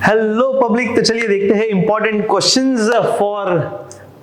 Hello public, तो चलिए देखते हैं important questions for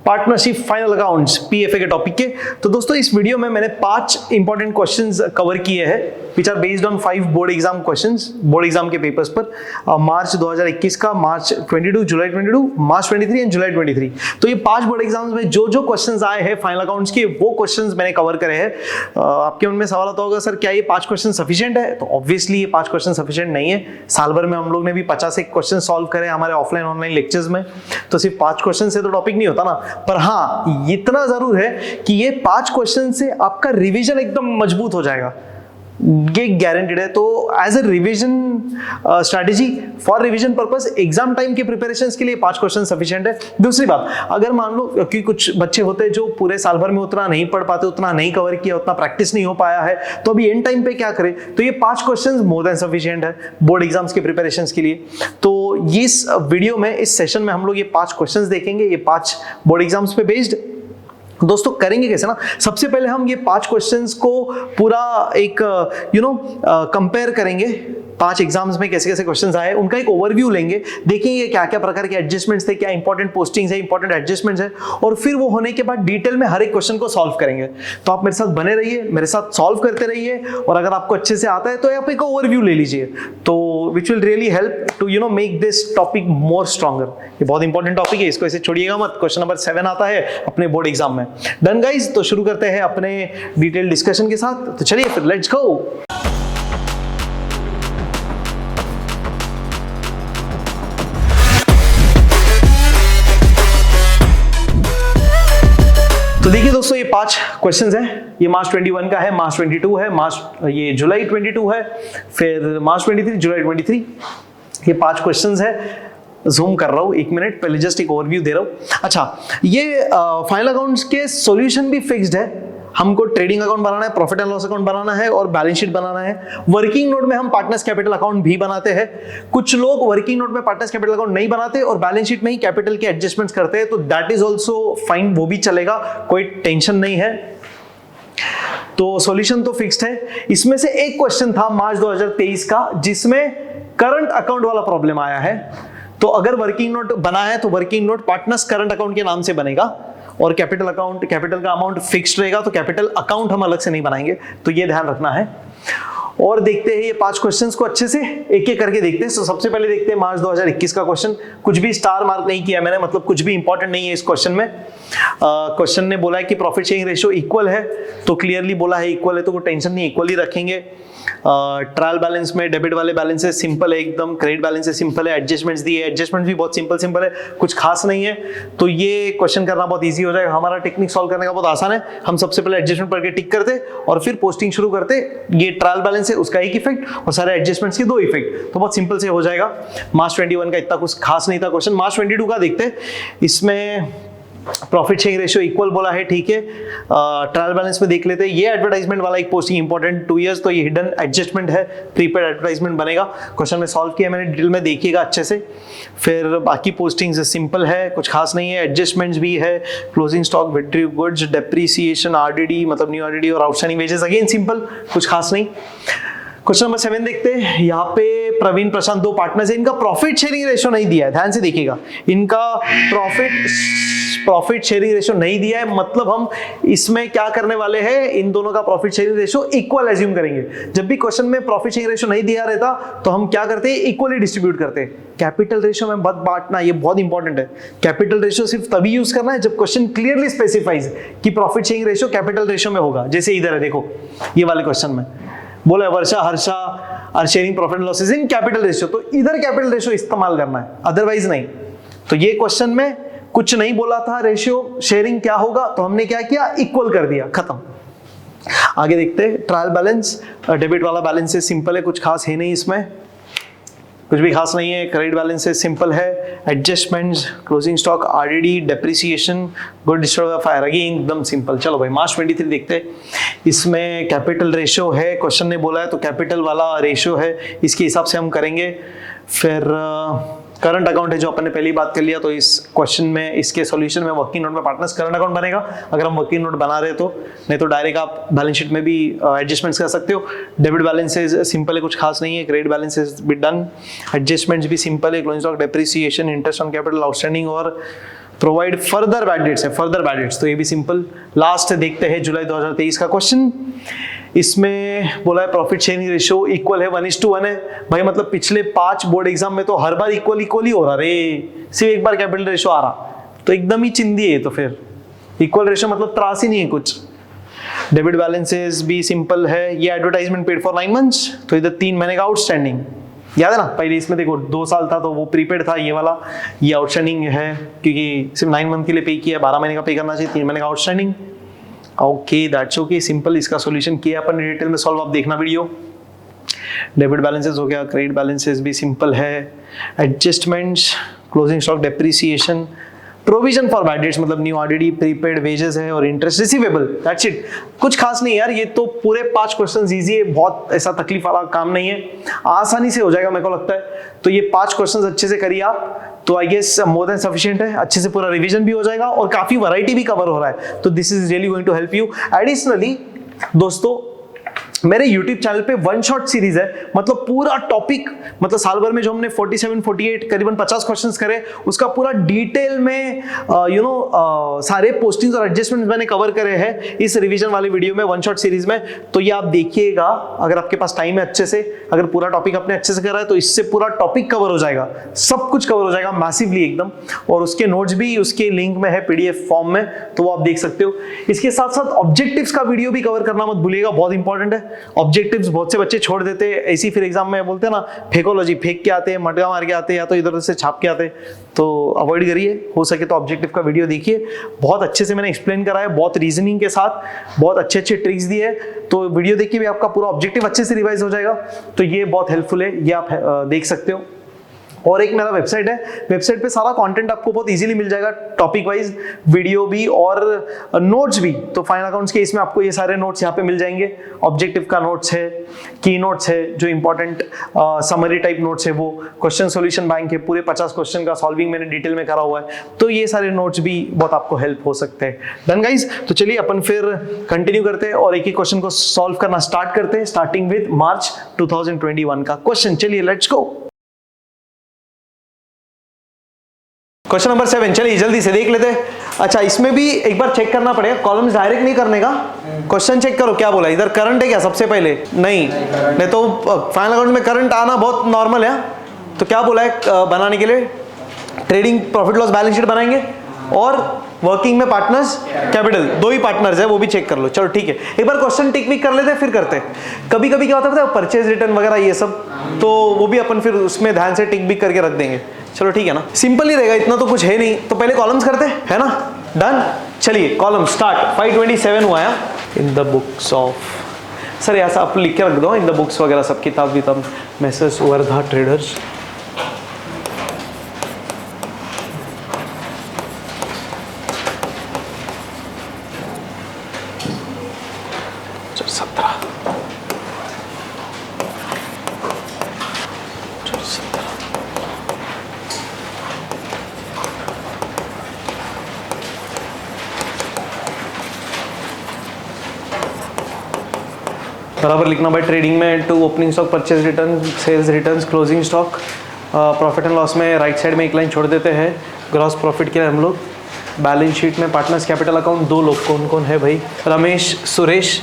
partnership final accounts PFA के टॉपिक के। तो दोस्तों इस वीडियो में मैंने 5 इंपॉर्टेंट क्वेश्चंस कवर किए हैं which are based on 5 board exam questions, board exam के पेपर्स पर मार्च 2021 का, मार्च 22, जुलाई 22, मार्च 23 एंड जुलाई 23। तो ये 5 बोर्ड एग्जाम्स में जो जो क्वेश्चंस आए हैं फाइनल अकाउंट्स के, वो क्वेश्चंस मैंने कवर करे हैं। आपके मन में सवाल आता होगा सर क्या ये 5 क्वेश्चन सफिशिएंट है? तो ऑब्वियसली ये 5 क्वेश्चन सफिशिएंट नहीं है। साल भर में हम लोग ने भी 50 एक क्वेश्चन सॉल्व करे हमारे ऑफलाइन ऑनलाइन लेक्चर्स में, तो सिर्फ 5 क्वेश्चन से तो टॉपिक नहीं होता ना। पर हाँ, इतना जरूर है कि ये 5 क्वेश्चन से आपका रिवीजन एकदम मजबूत हो जाएगा, ये गारंटेड है। तो as a revision strategy for revision purpose exam time के प्रिपरेशंस के लिए 5 क्वेश्चन सफिशिएंट है। दूसरी बात, अगर मान लो कि कुछ बच्चे होते हैं जो पूरे साल भर में उतना नहीं पढ़ पाते, उतना नहीं कवर किया, उतना प्रैक्टिस नहीं हो पाया है, तो अभी एंड टाइम पे क्या करें? तो ये 5 क्वेश्चन मोर देन सफिशिएंट है बोर्ड एग्जाम्स के प्रिपरेशंस के लिए। तो इस वीडियो में, इस सेशन में हम लोग ये 5 क्वेश्चन देखेंगे, ये 5 बोर्ड एग्जाम्स पे बेस्ड। दोस्तों करेंगे कैसे ना, सबसे पहले हम ये 5 क्वेश्चंस को पूरा एक कंपेयर करेंगे। 5 एग्जाम्स में कैसे कैसे क्वेश्चंस आए, उनका एक ओवरव्यू लेंगे, देखेंगे क्या क्या प्रकार के एडजस्टमेंट्स थे, क्या इंपॉर्टेंट पोस्टिंग्स है, इंपॉर्टेंट एडजस्टमेंट्स है, और फिर वो होने के बाद डिटेल में हर एक क्वेश्चन को सॉल्व करेंगे। तो आप मेरे साथ बने रहिए, मेरे साथ सॉल्व करते रहिए, और अगर आपको अच्छे से आता है तो आप एक ओवरव्यू ले लीजिए, तो which will really help to make this topic more stronger. ये बहुत इंपॉर्टेंट टॉपिक है, इसको ऐसे छोड़िएगा मत। क्वेश्चन नंबर 7 आता है अपने बोर्ड एग्जाम में। डन गाइज, तो शुरू करते हैं अपने डिटेल डिस्कशन के साथ। तो चलिए फिर लेट्स गो। तो देखिए दोस्तों, ये 5 क्वेश्चंस हैं। ये मार्च 21 का है, मार्च 22 है, ये जुलाई 22 है, फिर मार्च 23, जुलाई 23। ये 5 क्वेश्चंस है। जूम कर रहा हूँ 1 मिनट, पहले जस्ट एक ओवरव्यू दे रहा हूँ। अच्छा, ये फाइनल अकाउंट्स के सॉल्यूशन भी फिक्स्ड है। हमको ट्रेडिंग अकाउंट बनाना है, प्रॉफिट एंड लॉस अकाउंट बनाना है, और बैलेंस शीट बनाना है। वर्किंग नोट में हम पार्टनर्स कैपिटल अकाउंट भी बनाते हैं। कुछ लोग वर्किंग नोट में पार्टनर्स कैपिटल अकाउंट नहीं बनाते और बैलेंस शीट में ही कैपिटल के एडजस्टमेंट्स करते हैं, तो दैट इज ऑल्सो फाइन, वो भी चलेगा, कोई टेंशन नहीं है। तो सॉल्यूशन तो फिक्स्ड है। इसमें से एक क्वेश्चन था मार्च 2023 का, जिसमें करंट अकाउंट वाला प्रॉब्लम आया है। तो अगर वर्किंग नोट बना है तो working note partners current account के नाम से बनेगा, और कैपिटल अकाउंट, कैपिटल का अमाउंट फिक्स्ड रहेगा, तो कैपिटल अकाउंट हम अलग से नहीं बनाएंगे, तो ये ध्यान रखना है। और देखते हैं ये 5 क्वेश्चंस को अच्छे से एक एक करके देखते हैं। तो सबसे पहले देखते हैं मार्च 2021 का क्वेश्चन। कुछ भी स्टार मार्क नहीं किया मैंने, मतलब कुछ भी इंपॉर्टेंट नहीं है इस क्वेश्चन में। क्वेश्चन ने बोला है कि प्रॉफिट शेयरिंग रेशियो इक्वल है, तो क्लियरली बोला है इक्वल है, तो कोई टेंशन नहीं, इक्वल ही रखेंगे। ट्रायल बैलेंस में डेबिट वाले बैलेंस है सिंपल है एकदम, क्रेडिट बैलेंस है सिंपल है, एडजस्टमेंट्स दिए, एडजस्टमेंट्स भी बहुत सिंपल है, कुछ खास नहीं है। तो ये क्वेश्चन करना बहुत इजी हो जाएगा, हमारा टेक्निक सॉल्व करने का बहुत आसान है। हम सबसे पहले एडजस्टमेंट करके टिक करते और फिर पोस्टिंग शुरू करते। ये ट्रायल बैलेंस है, उसका एक इफेक्ट, और सारे एडजस्टमेंट्स के 2 इफेक्ट, तो बहुत सिंपल से हो जाएगा। मार्च 21 का इतना कुछ खास नहीं था क्वेश्चन। मार्च 22 का देखते हैं। इसमें प्रॉफिट शेयरिंग रेशियो इक्वल बोला है, ठीक है। ट्रायल बैलेंस में देख लेते हैं। ये एडवर्टाइजमेंट वाला एक पोस्टिंग इंपॉर्टेंट 2 इयर्स, तो ये हिडन एडजस्टमेंट है, प्रीपेड एडवर्टाइजमेंट बनेगा। क्वेश्चन में सॉल्व किया मैंने, डिटेल में देखिएगा अच्छे से। फिर बाकी पोस्टिंग्स सिंपल है, कुछ खास नहीं है, एडजस्टमेंट्स भी है, closing stock, withdraw goods, depreciation, RDD मतलब न्यू आरडीडी, और आउटस्टैंडिंग वेजेस, अगेन सिंपल, कुछ खास नहीं। क्वेश्चन नंबर 7 देखते हैं। यहाँ पे प्रवीण प्रशांत 2 पार्टनर्स है, इनका प्रॉफिट शेयरिंग रेशियो नहीं दिया है, ध्यान से देखिएगा। इनका प्रॉफिट शेयरिंग रेशियो नहीं दिया है, मतलब हम इसमें क्या करने वाले हैं, इन दोनों का profit sharing ratio equal assume करेंगे। जब भी क्वेश्चन में प्रॉफिट शेयरिंग रेशियो नहीं दिया रहता तो हम क्या करते हैं, इक्वली डिस्ट्रीब्यूट करते हैं। कैपिटल रेशियो में मत बांटना, ये बहुत इंपॉर्टेंट है। कैपिटल रेशियो सिर्फ तभी यूज करना है जब क्वेश्चन क्लियरली स्पेसिफाइज कि profit sharing ratio capital ratio में होगा। जैसे इधर है, देखो ये वाले क्वेश्चन में बोला है Varsha Harsha are sharing profit and losses in capital ratio, तो इधर कैपिटल रेशियो इस्तेमाल करना है, अदरवाइज नहीं। तो ये क्वेश्चन में कुछ नहीं बोला था रेशियो शेयरिंग क्या होगा, तो हमने क्या किया, इक्वल कर दिया, खत्म। आगे देखते हैं। ट्रायल बैलेंस, डेबिट वाला बैलेंस है, सिंपल है, कुछ खास है नहीं इसमें, कुछ भी खास नहीं है। क्रेडिट बैलेंस है, सिंपल है। Adjustments, closing stock, RDD, depreciation, good distribution fire, again एकदम सिंपल। चलो भाई मार्च 23 देखते हैं। इसमें कैपिटल रेशियो है, क्वेश्चन ने बोला है तो कैपिटल वाला रेशियो है, इसके हिसाब से हम करेंगे। फिर करंट अकाउंट है जो अपन ने पहली बात कर लिया, तो इस क्वेश्चन में, इसके सॉल्यूशन में वर्किंग नोट में पार्टनर्स करंट अकाउंट बनेगा अगर हम वर्किंग नोट बना रहे तो, नहीं तो डायरेक्ट आप बैलेंस शीट में भी एडजस्टमेंट्स कर सकते हो। डेबिट बैलेंसेज सिंपल है, कुछ खास नहीं है। क्रेडिट बैलेंसेज भी डन, एडजस्टमेंट्स भी सिंपल है, closing stock, depreciation, interest on capital outstanding और प्रोवाइड फर्दर बैड डेट्स है, फर्दर बैड डेट्स, तो ये भी सिंपल। लास्ट देखते हैं जुलाई 2023 का क्वेश्चन। इसमें बोला है प्रॉफिट शेयरिंग रेशियो इक्वल है 1:1 है। भाई मतलब पिछले 5 बोर्ड एग्जाम में तो हर बार इक्वल ही हो रहा रे, सिर्फ एक बार कैपिटल रेशियो आ रहा, तो एकदम ही चिंदी है। तो फिर इक्वल रेशियो मतलब त्रास ही नहीं है कुछ। डेबिट बैलेंसेस भी सिंपल है, ये एडवर्टाइजमेंट पेड फॉर 9 मंथ्स, तो इधर 3 महीने का आउटस्टैंडिंग, याद है ना। पहले इसमें देखो 2 साल था तो वो प्रीपेड था, ये वाला, ये आउटस्टैंडिंग है क्योंकि सिर्फ 9 मंथ के लिए पे किया, 12 महीने का पे करना चाहिए, 3 महीने का outstanding. Okay that's okay, simple. इसका सॉल्यूशन किया अपन डिटेल में सॉल्व, आप देखना वीडियो। डेबिट बैलेंसेस हो गया, क्रेडिट बैलेंसेस भी सिंपल है, adjustments, closing stock, depreciation, provision for bad dates मतलब न्यू आरडीडी, प्रीपेड वेजेस है और इंटरेस्ट रिसीवेबल, दैट्स इट। कुछ खास नहीं यार, ये तो पूरे 5 क्वेश्चंस इजी है, बहुत ऐसा तकलीफ वाला काम नहीं है, आसानी से हो जाएगा मेरे को लगता है। तो ये 5 क्वेश्चंस अच्छे से करिए आप, तो I guess more than sufficient है, अच्छे से पूरा रिवीजन भी हो जाएगा और काफी वैरायटी भी कवर हो रहा है, तो this is really going to help you. Additionally दोस्तों मेरे YouTube चैनल पे वन शॉट सीरीज है, मतलब पूरा टॉपिक, मतलब साल भर में जो हमने 47, 48 करीबन 50 क्वेश्चंस करे, उसका पूरा डिटेल में सारे पोस्टिंग्स और एडजस्टमेंट्स मैंने कवर करे हैं इस रिवीजन वाली वीडियो में, वन शॉट सीरीज में। तो ये आप देखिएगा अगर आपके पास टाइम है अच्छे से, अगर पूरा टॉपिक आपने अच्छे से करा है तो इससे पूरा टॉपिक कवर हो जाएगा, सब कुछ कवर हो जाएगा मैसिवली एकदम। और उसके नोट्स भी उसके लिंक में है PDF फॉर्म में, तो वो आप देख सकते हो। इसके साथ साथ ऑब्जेक्टिव्स का वीडियो भी कवर करना मत भूलिएगा, बहुत इंपॉर्टेंट है। ऑब्जेक्टिव्स बहुत से बच्चे छोड़ देते हैं ऐसी, फिर एग्जाम में बोलते हैं ना फेकोलॉजी, फेंक के आते हैं, मटका मार के आते हैं, या तो इधर से छाप के आते हैं, तो अवॉइड करिए। हो सके तो ऑब्जेक्टिव का वीडियो देखिए, बहुत अच्छे से मैंने एक्सप्लेन करा है, बहुत रीजनिंग के साथ, बहुत अच्छे अच्छे ट्रिक्स दिए हैं, तो वीडियो देखिए भी आपका पूरा ऑब्जेक्टिव अच्छे से रिवाइज हो जाएगा, तो ये बहुत हेल्पफुल है, ये आप देख सकते हो। और एक मेरा वेबसाइट है, वेबसाइट पे सारा कंटेंट आपको बहुत इजीली मिल जाएगा, टॉपिक वाइज वीडियो भी और नोट्स भी। तो फाइनल अकाउंट्स के इसमें आपको ये सारे नोट्स यहाँ पे मिल जाएंगे, ऑब्जेक्टिव का नोट्स है, की नोट्स है, जो इंपॉर्टेंट समरी टाइप नोट्स है वो, क्वेश्चन सॉल्यूशन बैंक है, पूरे 50 क्वेश्चन का सॉल्विंग मैंने डिटेल में करा हुआ है, तो ये सारे नोट्स भी बहुत आपको हेल्प हो सकते हैं। डन गाइज, तो चलिए अपन फिर कंटिन्यू करते हैं और एक एक क्वेश्चन को सॉल्व करना स्टार्ट करते हैं, स्टार्टिंग विद मार्च 2021 का क्वेश्चन। चलिए लेट्स गो। क्वेश्चन नंबर 7, चलिए जल्दी से देख लेते हैं। अच्छा, इसमें भी एक बार चेक करना पड़ेगा, कॉलम्स डायरेक्ट नहीं करने का, क्वेश्चन चेक करो क्या बोला। इधर करंट है क्या सबसे पहले? नहीं तो फाइनल अकाउंट में करंट आना बहुत नॉर्मल है। तो क्या बोला है बनाने के लिए? Trading profit loss balance sheet बनाएंगे और वर्किंग में पार्टनर्स कैपिटल, 2 ही पार्टनर्स है, वो भी चेक कर लो। चलो ठीक है, एक बार क्वेश्चन टिक विक कर लेते हैं फिर करते हैं। कभी कभी क्या होता है परचेज रिटर्न वगैरह ये सब, तो वो भी अपन फिर उसमें ध्यान से टिक विक करके रख देंगे। चलो ठीक है ना, सिंपल ही रहेगा, इतना तो कुछ है नहीं। तो पहले कॉलम्स करते हैं, है ना? डन, चलिए कॉलम स्टार्ट। 527 हुआ है इन द बुक्स ऑफ, सर ऐसा आप लिख के रख दो, इन द बुक्स वगैरह सब किताब विताब, मैसेज वर्धा ट्रेडर्स। बराबर लिखना भाई। ट्रेडिंग में 2 opening stock, purchase return, sales returns, closing stock, profit and loss में राइट साइड में एक लाइन छोड़ देते हैं, ग्रॉस प्रॉफिट के लिए हम लोग। बैलेंस शीट में पार्टनर्स कैपिटल अकाउंट 2 लोग कौन कौन है भाई? रमेश, सुरेश,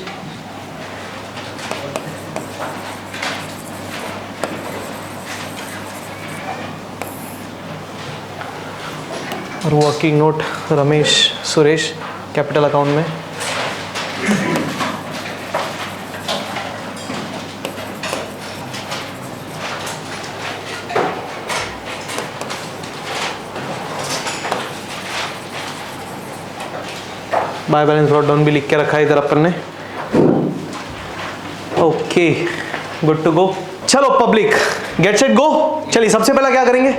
और working note Ramesh Suresh capital account में। बाय बैलेंस ब्रॉट डाउन भी लिख के रखा है इधर अपन ने। Okay, good to go. चलो पब्लिक गेट सेट गो। चलिए सबसे पहला क्या करेंगे?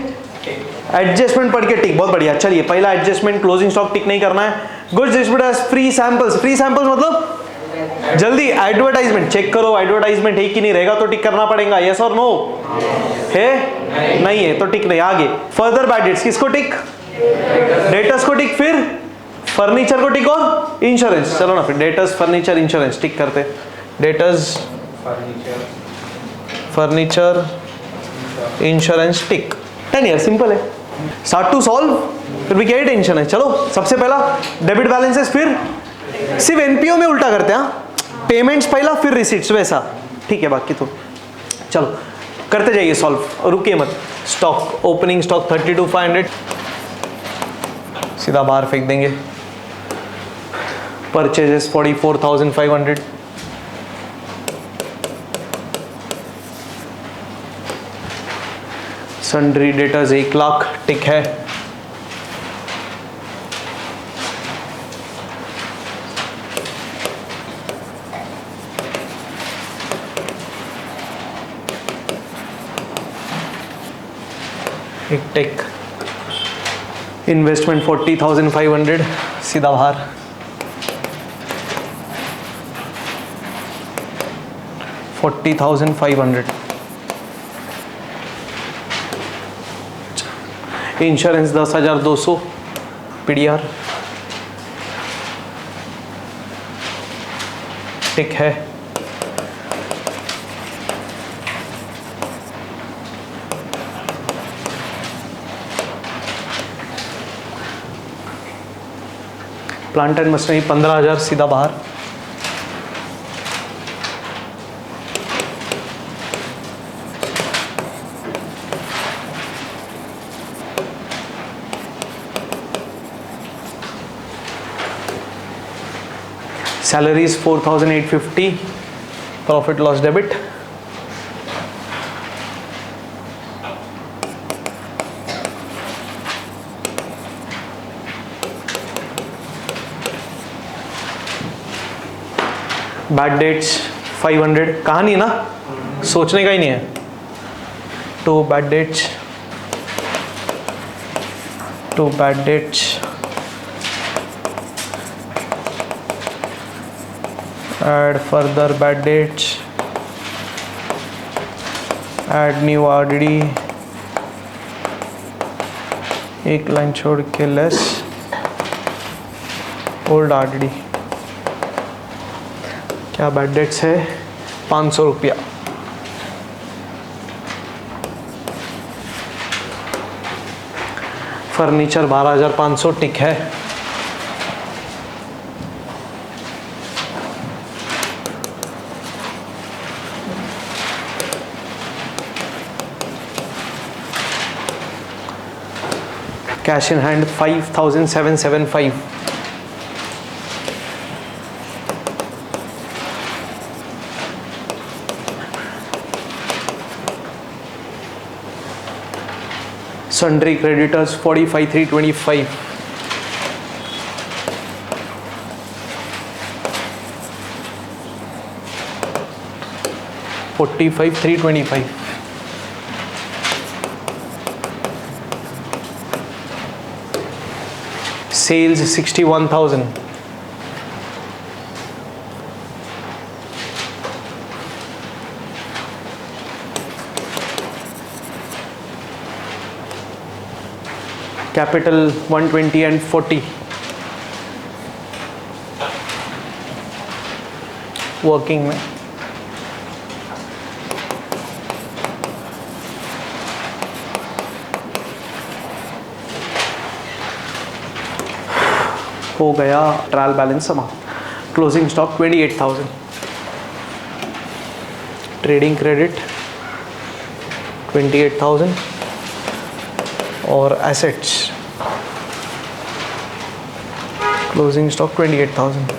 एडजस्टमेंट पढ़ के टिक, बहुत बढ़िया। चलिए पहला एडजस्टमेंट, क्लोजिंग स्टॉक टिक नहीं करना है। Goods distributed as free samples, free samples मतलब जल्दी एडवर्टाइजमेंट चेक करो, एडवर्टाइजमेंट है कि नहीं, रहेगा तो टिक करना पड़ेगा, यस और नो है। नहीं है तो टिक नहीं। आगे फर्दर बैड डेट्स किसको टिक? डेटर्स को टिक, फिर फर्नीचर को टिक और इंश्योरेंस। चलो ना फिर डेटर्स फर्नीचर इंश्योरेंस टिक करते। Debtors furniture insurance tick. 10 year simple है। Start to solve. फिर भी क्या ही टेंशन है। चलो सबसे पहला डेबिट बैलेंसेस, फिर सिर्फ एनपीओ में उल्टा करते हैं, पेमेंट्स पहला फिर रिसीट्स वैसा, ठीक है। बाकी तो चलो करते जाइए सॉल्व, रुकिए मत। स्टॉक ओपनिंग स्टॉक 32,500 सीधा बाहर फेंक देंगे। परचेजेस 44,500, सन्ड्री डेटर्स 1 लाख टिक है। एक टिक। इन्वेस्टमेंट 40,500 सीधा बाहर। $40,500। इंश्योरेंस 10,200 पीडीआर टिक है। प्लांट एंड मशीनरी 15,000 सीधा बाहर। Salaries 4,850, profit loss debit. Bad debts 500, कहानी ना, सोचने का ही नहीं है। 2 bad debts, 2 bad debts, add further bad dates, add new RDD, एक लाइन छोड़ के लेस ओल्ड RDD। क्या बैड डेट्स है? 500 रुपया। फर्नीचर 12,500 टिक है। Cash in hand 5,775। Sundry creditors 45,325। $45,325। Sales 61,000। Capital 120 and 40। Working में हो गया। ट्रायल बैलेंस समाप्त। Closing stock 28,000। ट्रेडिंग क्रेडिट 28,000 और assets closing stock 28,000।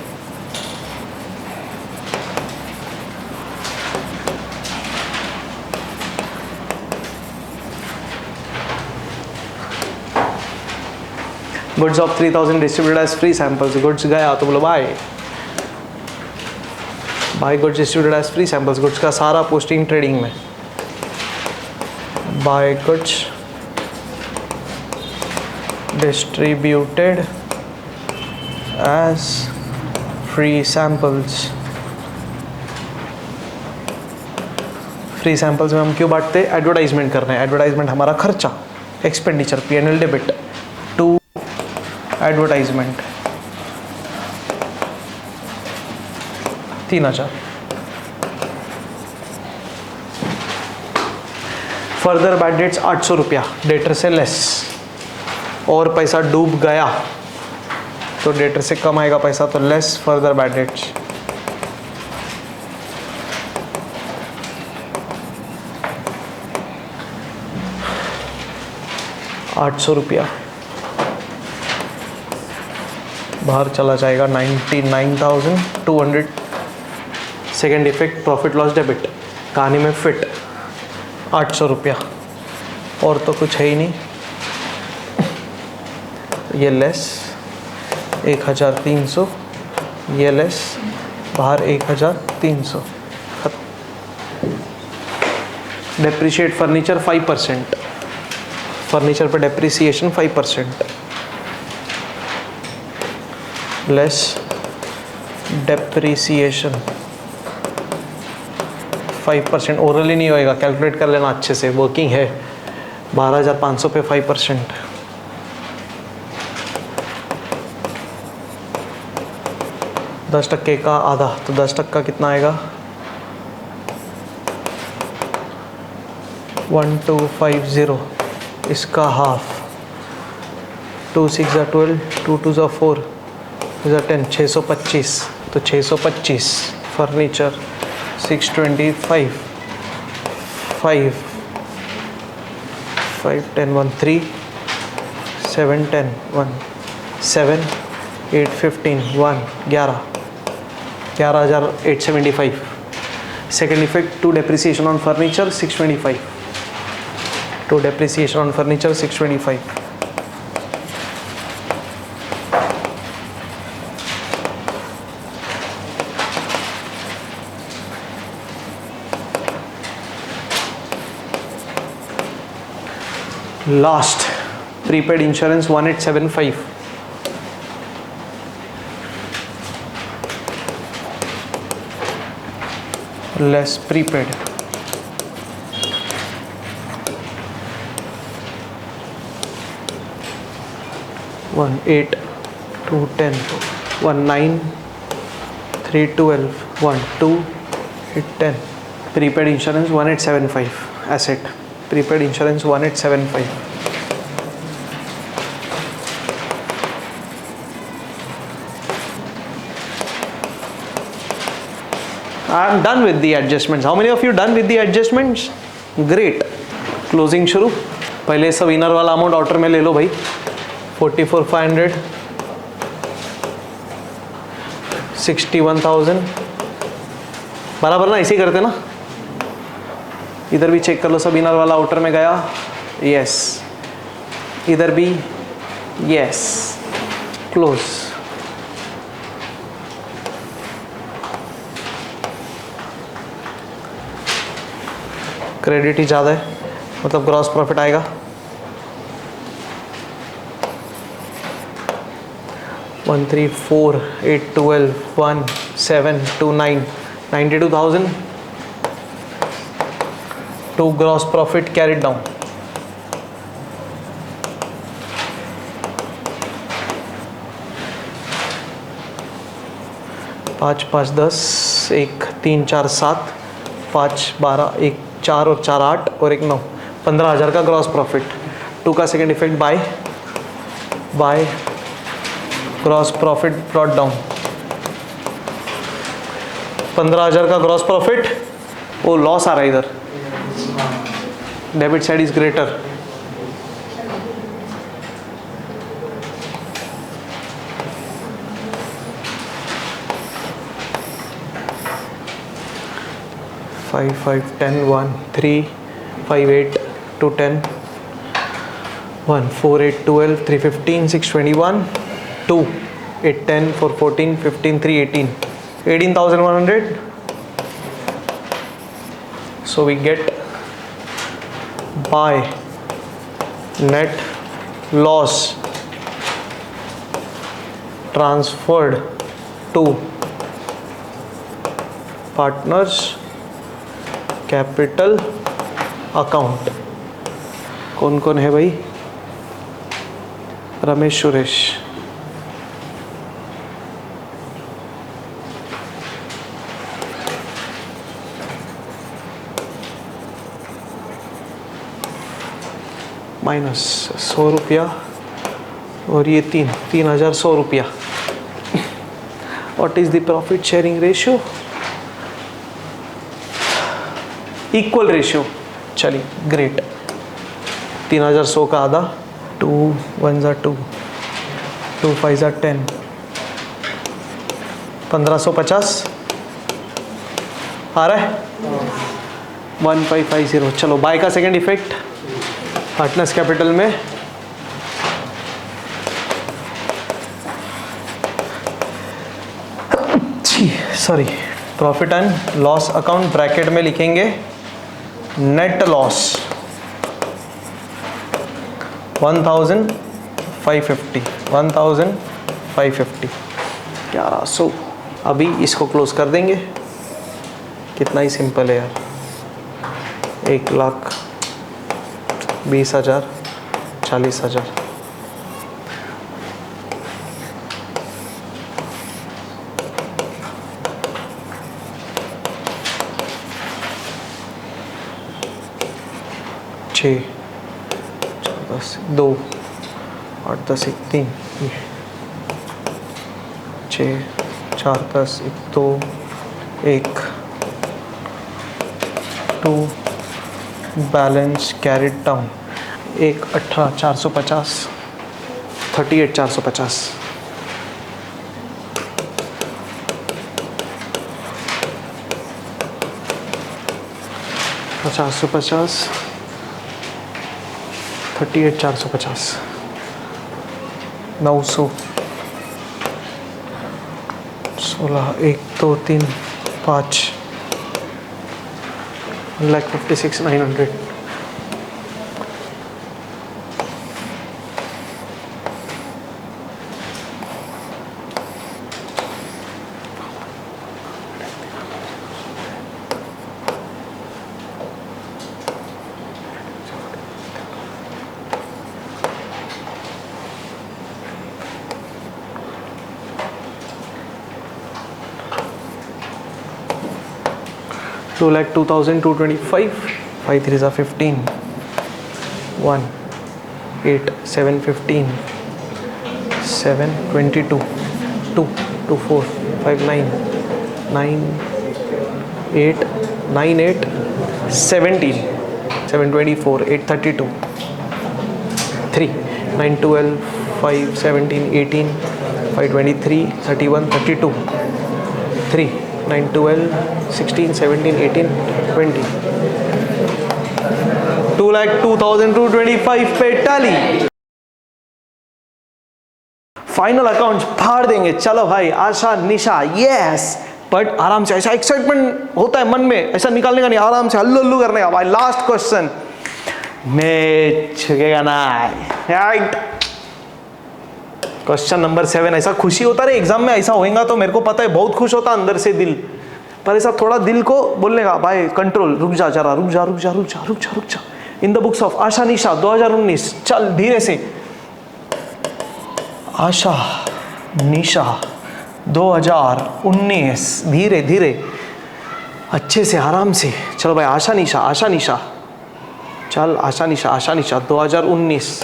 Goods of 3,000 distributed as free samples. Goods गया तो बोलो by by goods distributed as free samples. Goods का सारा पोस्टिंग ट्रेडिंग में। By goods distributed as free samples free samples में हम क्यों बांटते हैं? एडवर्टाइजमेंट कर रहे हैं, एडवर्टाइजमेंट हमारा खर्चा, expenditure, P&L debit to advertisement 3000। Further bad debts 800 रुपया, डेटर से लेस, और पैसा डूब गया तो डेटर से कम आएगा पैसा तो लेस फर्दर बैड डेट्स। ₹800 बाहर चला जाएगा 99,200। Second effect profit loss debit, कहानी में फिट ₹800 और तो कुछ है ही नहीं। ये लेस 1300, ये लेस बाहर 1300, खत्म। डेप्रिशिएट फर्नीचर 5%, फर्नीचर पर डेप्रिसिएशन 5%, लेस डेप्रिसिएशन 5%। ओरली नहीं होएगा, कैलकुलेट कर लेना अच्छे से, वर्किंग है। 12,500 पे 5%, %10 का आधा तो 10% कितना आएगा? 1250, इसका हाफ 2 6 12, 2 2 4, 10, 625, तो 625 furniture 625, 5 5 10 1 3 7 10 1 7 8 15 1 11,875। Second effect to depreciation on furniture 625, to depreciation on furniture 625। Last prepaid insurance 1875, less prepaid 18 2 10 19 3 12 1 2 8 10। Prepaid insurance 1875, asset prepaid insurance 1875। I am done with the adjustments. How many of you done with the adjustments? Great. Closing शुरू। पहले सब inner वाला amount outer में ले लो भाई। 44,500, 61,000, बराबर ना, ऐसे ही करते ना। इधर भी चेक कर लो, सब इनर वाला आउटर में गया, यस। इधर भी यस। क्लोज। क्रेडिट ही ज़्यादा है, मतलब ग्रॉस प्रॉफिट आएगा 134,812,1729, 92,000 to gross profit carried down. पाँच 5 10, 1 3 4 7, 5 12, 1 4 और 4 8 और 1 9, 15,000 का ग्रॉस प्रॉफिट। 2 का second effect bye gross profit brought down. 15,000 का ग्रॉस प्रॉफिट, वो लॉस आ रहा है इधर, debit side is greater. Five 5 10 1 3 5 8 2 10 1 4 8 12 3 15 6 21 2 8 10 4 14 15 3 18, 18,100. So we get by net loss transferred to partners capital account कौन कौन है भाई? रमेश सुरेश, माइनस 100 रुपया और ये 3,100 रुपया। What is the profit sharing ratio? Equal ratio. चलिए ग्रेट। 3,100 का आधा, 2 1 2, 2 5 10, 1,550 आ रहा है। 1550। चलो बाय का सेकंड इफेक्ट पार्टनर्स कैपिटल में sorry profit and loss account bracket में लिखेंगे नेट लॉस 1,550 1100। अभी इसको क्लोज कर देंगे। कितना ही सिंपल है यार। 1,20,000 40,000। छः 10 2 8 10 1 3 6 4 10 1 2 1 2 balance carried down 1 18 450 38 450 50 38 450 900 16 1 2 3 5 1,56,900। Two lakh 2,225 5 3s are 15 1 8 7 15 7 22 2 2 4 5 9 9 8 9 8 17 7 24 8 32 3 9 12 5 17 18 5 23 31 32 3 9 12 16 17 18 20 2,02,225 पे टैली। फाइनल अकाउंट फाड़ देंगे। चलो भाई आशा निशा यस। बट आराम से, ऐसा एक्साइटमेंट होता है मन में, ऐसा निकालने का नहीं, आराम से हल्लू हल्लू करने का। भाई लास्ट क्वेश्चन में छुकेगा ना। Right question number 7। ऐसा खुशी होता है एग्जाम में, ऐसा होएगा तो मेरे को पता है बहुत खुश होता अंदर से दिल, पर ऐसा थोड़ा दिल को बोलने का भाई कंट्रोल, रुक जा जरा, रुक जा रुक जा रुक जा रुक जा रुक जा। इन द बुक्स ऑफ आशा निशा 2019। चल धीरे से, आशा निशा 2019, धीरे धीरे अच्छे से आराम से। चलो भाई आशा निशा चल आशा निशा 2019।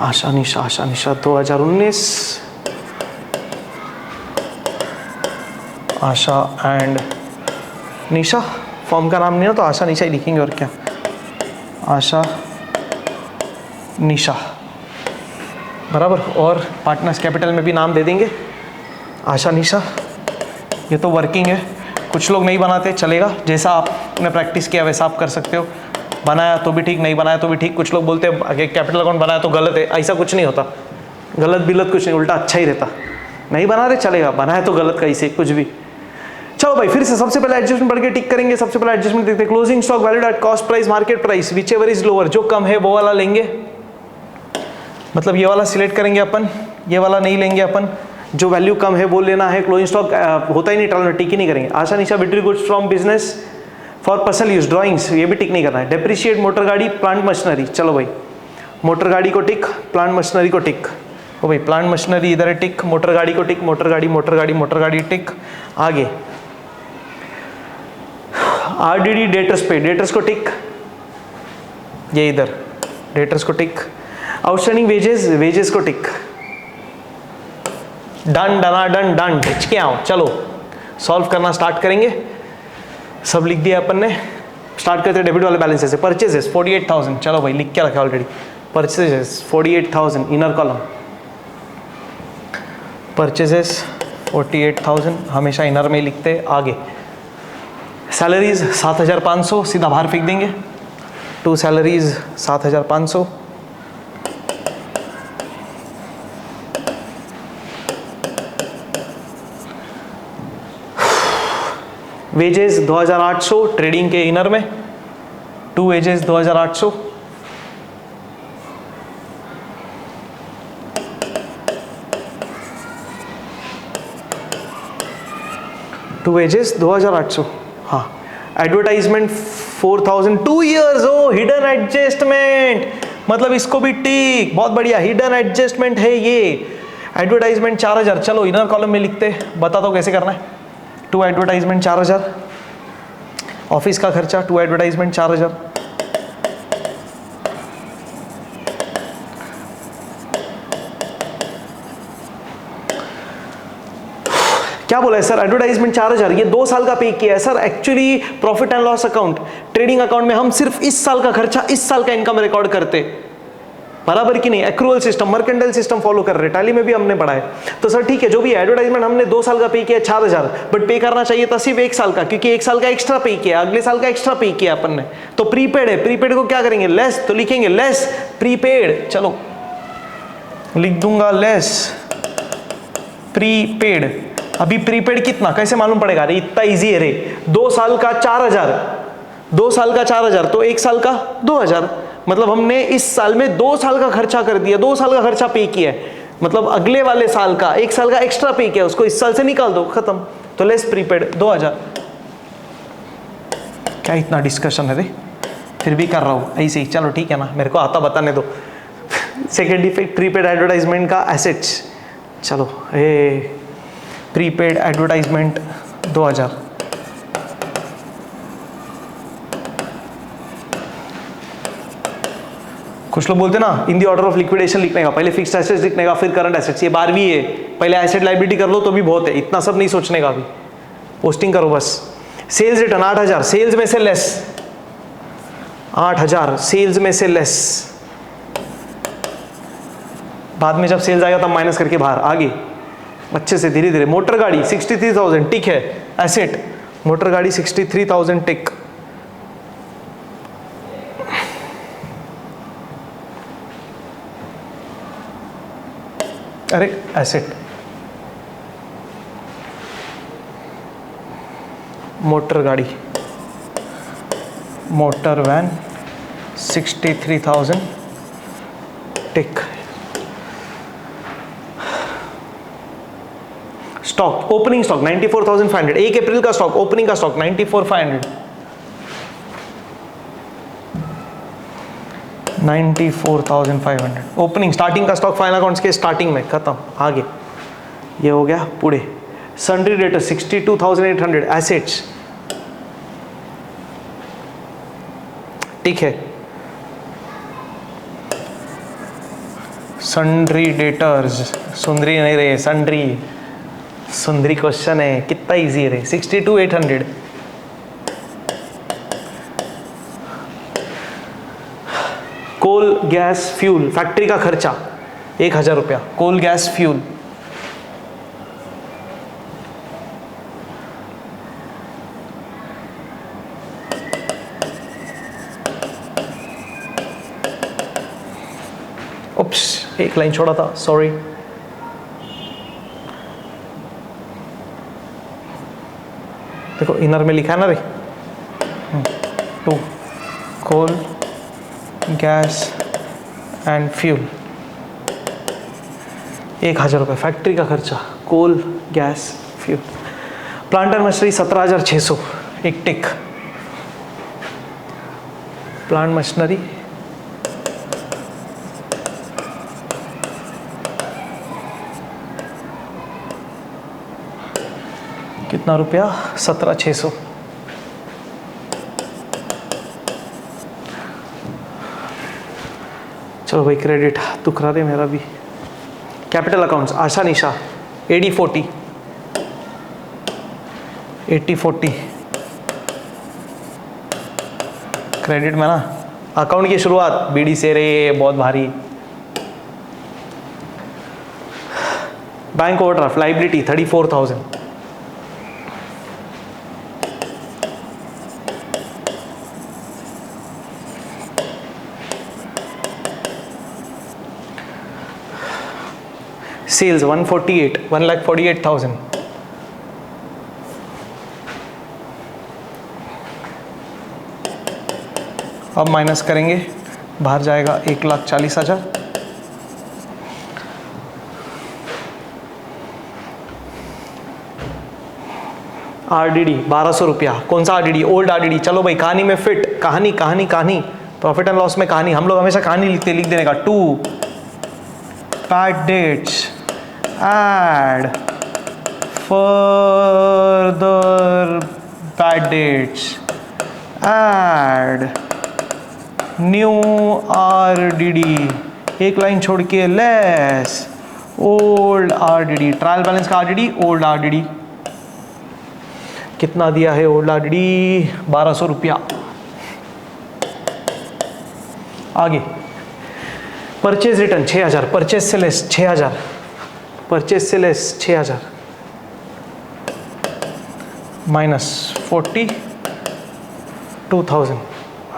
आशा निशा 2019। आशा एंड निशा, फॉर्म का नाम नहीं है तो आशा निशा ही लिखेंगे और क्या। आशा निशा बराबर। और पार्टनर्स कैपिटल में भी नाम दे देंगे आशा निशा। ये तो वर्किंग है, कुछ लोग नहीं बनाते, चलेगा, जैसा आपने प्रैक्टिस किया वैसा आप कर सकते हो। बनाया तो भी ठीक, नहीं बनाया तो भी ठीक। कुछ लोग बोलते हैं कैपिटल अकाउंट बनाया तो गलत है, ऐसा कुछ नहीं होता। गलत बिलत कुछ नहीं, उल्टा अच्छा ही रहता। नहीं बना रहे चलेगा, बनाया तो गलत कैसे कुछ भी। चलो भाई फिर से सबसे पहले एडजस्टमेंट पढ़ के टिक करेंगे। सबसे पहले एडजस्टमेंट देखते हैं। Closing stock valued at cost price market price which ever is lower, जो कम है वो वाला लेंगे। मतलब ये वाला सिलेक्ट करेंगे अपन, ये वाला नहीं लेंगे अपन। जो वैल्यू कम है वो लेना है। क्लोजिंग स्टॉक होता ही नहीं ट्रायल में, टिक ही नहीं करेंगे। Asha Nisha withdrew goods from business for personal use, drawings, ये भी टिक नहीं करना है। डेप्रिशिएट मोटर गाड़ी, प्लांट मशीनरी, चलो भाई मोटर गाड़ी को टिक, प्लांट मशीनरी को टिक। ओ भाई प्लांट मशीनरी इधर है टिक, मोटर गाड़ी को टिक, मोटर गाड़ी मोटर गाड़ी मोटर गाड़ी टिक। आगे आरडीडी डेटर्स पे, डेटर्स को टिक, ये इधर डेटर्स को टिक। आउटस्टैंडिंग वेजेस, वेजेस को टिक। डन डना डन डन, हिचके आओ, चलो सॉल्व करना स्टार्ट करेंगे। सब लिख दिया अपन ने, स्टार्ट करते हैं डेबिट वाले बैलेंस से। परचेजेस 48,000, चलो भाई लिख के रखा already. Purchases 48,000 inner column, purchases 48,000 हमेशा इनर में लिखते। आगे सैलरीज 7,500 सीधा बाहर फेंक देंगे। To salaries 7,500। वेजेस 2,800 ट्रेडिंग के इनर में, टू वेजेस 2,800। To wages 2,800। हाँ advertisement 4,000, 2 years. Oh hidden adjustment, मतलब इसको भी टिक, बहुत बढ़िया, हिडन एडजस्टमेंट है ये। एडवर्टाइजमेंट 4,000, चलो इनर कॉलम में लिखते, बताता हूँ कैसे करना है। टू एडवर्टाइजमेंट 4,000, ऑफिस का खर्चा टू एडवर्टाइजमेंट 4,000। क्या बोला है सर, एडवर्टाइजमेंट 4,000, ये 2 साल का पे किया है sir. Actually profit and loss account, trading account में हम सिर्फ इस साल का खर्चा, इस साल का इनकम रिकॉर्ड करते, बराबर की नहीं। Accrual system, mercantile system follow कर रहे, टैली में भी हमने पढ़ा है। तो सर ठीक है, जो भी एडवर्टाइजमेंट हमने 2 साल का पे किया 4,000, बट पे करना चाहिए था सिर्फ 1 साल का, क्योंकि 1 साल का एक्स्ट्रा पे किया, अगले साल का एक्स्ट्रा पे किया अपन ने। तो प्रीपेड है, प्रीपेड को क्या करेंगे, लेस, तो लिखेंगे लेस प्रीपेड। चलो लिख दूंगा लेस प्रीपेड। अभी प्रीपेड कितना कैसे मालूम पड़ेगा, अरे इतना इजी है रे। 2 साल का 4,000, 2 साल का 4,000 तो 1 साल का 2,000, मतलब हमने इस साल में 2 साल का खर्चा कर दिया, 2 साल का खर्चा पे किया है, मतलब अगले वाले साल का 1 साल का एक्स्ट्रा पे किया, उसको इस साल से निकाल दो, खत्म। तो लेस प्रीपेड 2,000। क्या इतना डिस्कशन है रे, फिर भी कर रहा हूँ ऐसे ही, चलो ठीक है ना, मेरे को आता बताने दो। सेकेंड डिफेक्ट प्रीपेड एडवर्टाइजमेंट का एसेट्स, चलो प्रीपेड एडवर्टाइजमेंट 2,000। कुछ लोग बोलते ना इन दी ऑर्डर ऑफ लिक्विडेशन लिखने का, पहले फिक्स्ड एसेट्स लिखने का, फिर करंट एसेट्स। ये 12वीं है, पहले एसेट लायबिलिटी कर लो तो भी बहुत है, इतना सब नहीं सोचने का। अभी पोस्टिंग करो बस। सेल्स रिटर्न 8,000, सेल्स में से लेस 8,000, सेल्स में से लेस, बाद में जब सेल्स आएगा तब माइनस करके बाहर। आगे अच्छे से धीरे धीरे। मोटर गाड़ी 63,000 टिक है एसेट, मोटर गाड़ी 63,000 टिक। अरे एसेट, मोटर गाड़ी, मोटर वैन 63,000 टिक। स्टॉक, ओपनिंग स्टॉक 94,500, 1 अप्रैल का स्टॉक, ओपनिंग का स्टॉक 94,500, 94,500 ओपनिंग, स्टार्टिंग का स्टॉक फाइनल अकाउंट्स के स्टार्टिंग में खत्म। आगे ये हो गया पूरे। सन्ड्री डेटर 62,800 एसेट्स, ठीक है। सन्ड्री डेटर्स, सुंदरी नहीं रहे, सन्ड्री, सुंदरी क्वेश्चन है, कितना इजी है रे। 62,800। कोल गैस फ्यूल, फैक्ट्री का खर्चा 1,000 रुपया, कोल गैस फ्यूल। उप्स, एक लाइन छोड़ा था, सॉरी। देखो इनर में लिखा है ना रे, 2 कोल गैस एंड फ्यूल, 1,000 रुपये फैक्ट्री का खर्चा, coal gas fuel. Plant and machinery 17,600 एक टिक। प्लांट मशीनरी कितना रुपया? 17,600। चलो भाई क्रेडिट दुखरा दे मेरा भी। कैपिटल अकाउंट्स आशा निशा 80-40 80-40 क्रेडिट में ना अकाउंट की शुरुआत बीडी से रे बहुत भारी। Bank overdraft liability 34,000। सेल्स 1,48,000। अब माइनस करेंगे, बाहर जाएगा 1,40,000। आरडीडी 1,200 रुपया। कौन सा आरडीडी? Old RDD. चलो भाई कहानी में फिट, कहानी कहानी कहानी, प्रॉफिट एंड लॉस में कहानी। हम लोग हमेशा कहानी लिखते, लिख देने का। 2 bad debts add further bad dates, add new RDD, एक लाइन छोड़ के less old RDD। Trial balance का RDD ओल्ड RDD कितना दिया है? ओल्ड RDD 1,200 रुपया। आगे परचेज रिटर्न 6,000, परचेज से लेस 6,000, परचेज से लेस 6,000 माइनस 42,000।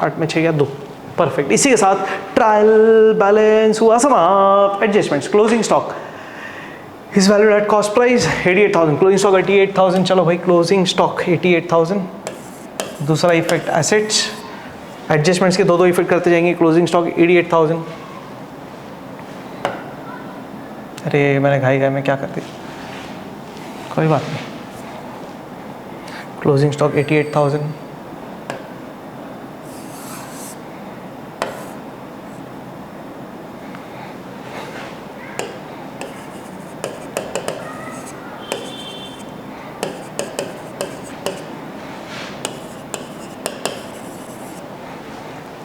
8 में 6 या 2, परफेक्ट। इसी के साथ ट्रायल बैलेंस हुआ समाप्त। Adjustments, closing stock is valued at cost price 88,000, closing stock 88,000। चलो भाई क्लोजिंग स्टॉक 88,000। दूसरा इफेक्ट एसेट्स, एडजस्टमेंट्स के दो इफेक्ट करते जाएंगे। Closing stock 88,000। अरे मैंने घाई में क्या कर दी, कोई बात नहीं। Closing stock 88,000।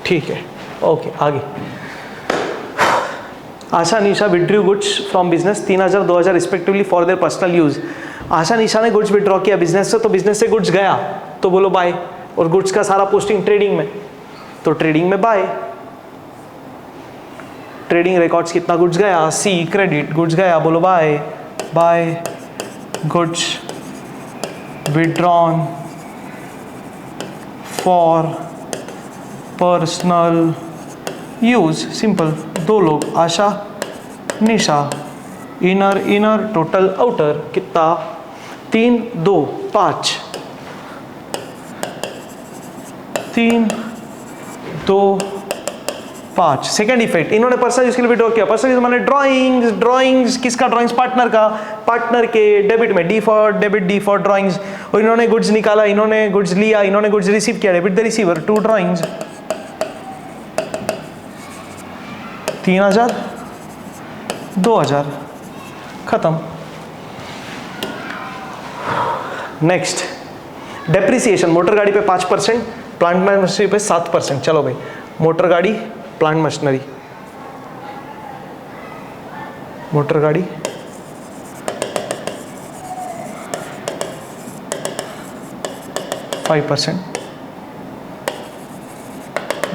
ठीक है, ओके। आगे Asha Nisha withdrew goods from business 3,000 2,000 respectively for their personal use. Asha Nisha ने गुड्स विड्रॉ किया बिजनेस से, तो बिजनेस से गुड्स गया तो बोलो बाय, और गुड्स का सारा पोस्टिंग ट्रेडिंग में, तो ट्रेडिंग में बाय। ट्रेडिंग रिकॉर्ड्स कितना गुड्स गया? सी क्रेडिट, गुड्स गया बोलो by, by goods withdrawn for personal use. Simple, दो लोग आशा निशा, इनर इनर टोटल आउटर कितना? 3 2 5, 3 2 5। सेकेंड इफेक्ट, इन्होंने पर्सनल यूज के लिए विड्रॉ किया। पर्सनल यूज माने ड्राइंग्स, ड्राइंग्स किसका? ड्राइंग्स पार्टनर का, पार्टनर के डेबिट में D for debit, D for drawings. और इन्होंने गुड्स निकाला, इन्होंने गुड्स लिया, इन्होंने गुड्स रिसीव किया, डेबिट द रिसीवर 2 ड्राइंग्स। 3,000 2,000 खत्म। नेक्स्ट डेप्रिसिएशन, मोटर गाड़ी पे 5%, प्लांट मशीनरी पे 7%। चलो भाई मोटर गाड़ी, प्लांट मशीनरी, मोटर गाड़ी 5%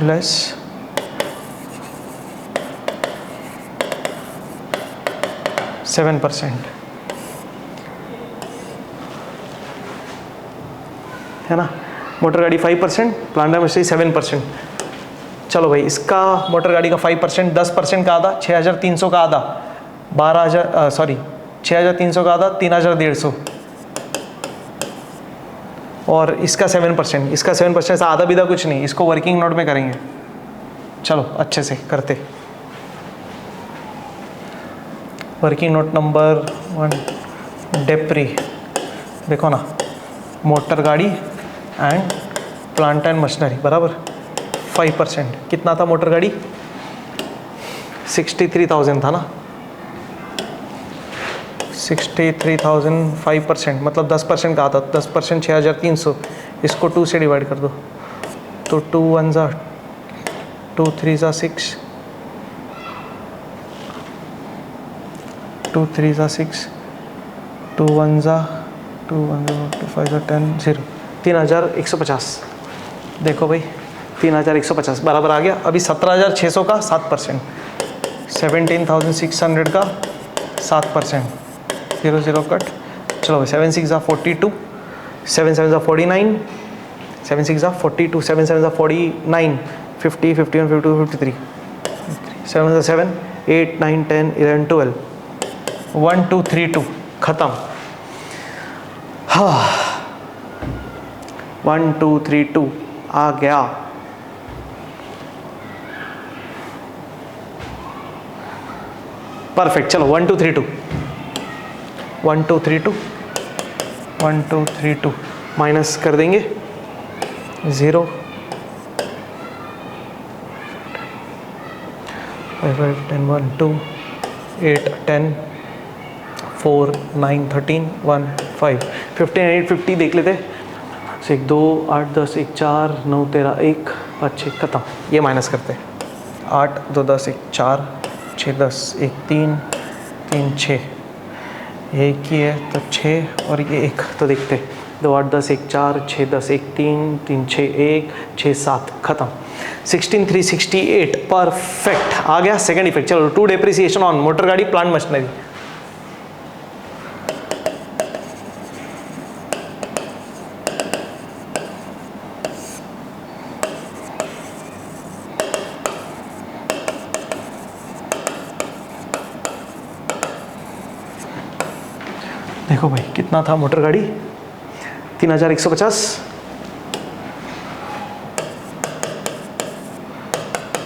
लेस 7%, है ना। मोटर गाड़ी 5%, प्लांट मशीनरी 7%। चलो भाई इसका मोटर गाड़ी का 5%, 10% का आधा 6,300 का आधा 12,000, सॉरी 6,300 का आधा 3,150, और इसका 7%, इसका 7% से आधा बीधा कुछ नहीं, इसको वर्किंग नोट में करेंगे। चलो अच्छे से करते। वर्किंग नोट नंबर 1 डेप्री, देखो ना, मोटर गाड़ी एंड प्लांट एंड मशीनरी बराबर 5%। कितना था मोटर गाड़ी? 63,000 था ना, 63,000 5% मतलब 10% का आता, 10% 6,300, इसको 2 से डिवाइड कर दो तो 2 1 जा 2 3 जा 6, 2 3 जा 6, 2 1 जा 2 5 जा 10 0, 3,150। देखो भाई 3,150 बराबर आ गया। अभी 17,600 का 7%, 17,600 का 7%, 0 0 कट। चलो भाई 7 6 42, 7 7 49, 7 6 42, 7 7 49, 50 51 52 53, 7 7 8 9 10 11 12, 1 2 3 2 खत्म। हाँ 1 2 3 2 आ गया। परफेक्ट। चलो 1 2 3 2, 1 2 3 2, 1 2 3 2 माइनस कर देंगे 0 5 5 10 1 2 8 10 4 9 13 1 5 15 8 50 देख लेते। 1 2 8 10 1 4 9 13 1 5 6 खत्म। ये माइनस करते 8 2 10 1 4 6 10 1 3 3 6, एक ही है तो 6 और ये 1 तो देखते 2 8 10 1 4 6 10 1 3 3 6 1 6 7 खत्म। 16 368 परफेक्ट आ गया। सेकंड इफेक्ट चलो 2 डेप्रिसिएशन ऑन मोटर गाड़ी प्लांट मशीनरी। देखो भाई कितना था मोटर गाड़ी? 3,150,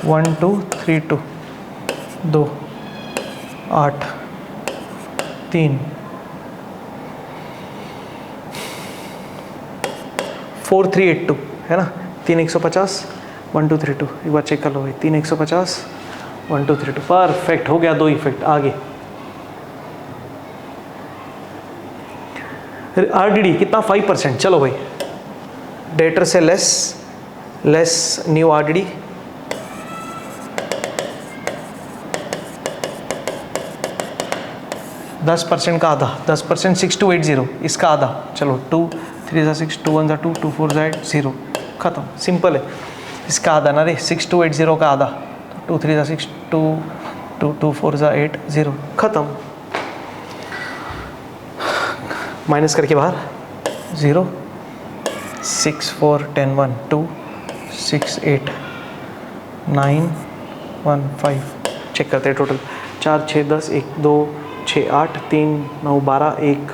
1 2 3 2 2 8 3 4 3 8 2 है ना। 3,150 1 2 3 2 एक बार चेक कर लो भाई। 3,150 1 2 3 2 परफेक्ट हो गया। 2 इफेक्ट आगे। आरडीडी कितना? 5%। चलो भाई डेटर से लेस न्यू आरडीडी, दस % का आधा, 10% 6280, इसका आधा। चलो 2 3 6 2 1 2 2 4 0 खत्म। सिंपल है। इसका आधा ना रे 6280 का आधा, 2 3 6 2 2 2 4 8 0 खत्म। माइनस करके बाहर 0 6 4 10 1 2 6 8 9 1 5 चेक करते हैं टोटल 4 6 10 1 2 6 8 3 9 12 1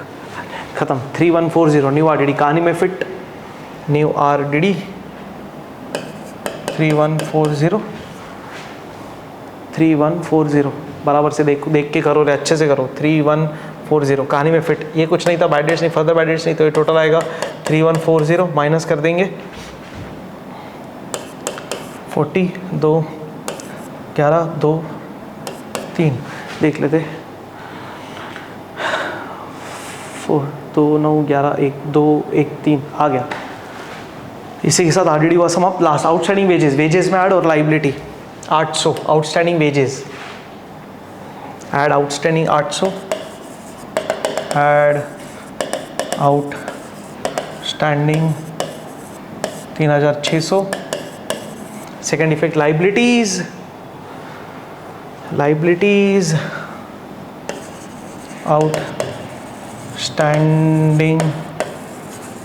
खत्म। 3140 न्यू आरडीडी कहानी में फिट। न्यू आरडीडी 3140 बराबर से देख के करो रे, अच्छे से करो। 3140 कहानी में फिट। ये कुछ नहीं था, बाय डेट्स नहीं, फर्दर बाय डेट्स नहीं, तो ये टोटल आएगा 3140 माइनस कर देंगे 40 2 11 2 3 देख लेते 4 2 9 11 1 2 1 3 आ गया। इसी के साथ आरडीडी हुआ समाप्त। लास्ट आउटस्टैंडिंग वेजेस में ऐड और liability 800 outstanding wages add outstanding 800 add outstanding 3600। Second effect liabilities outstanding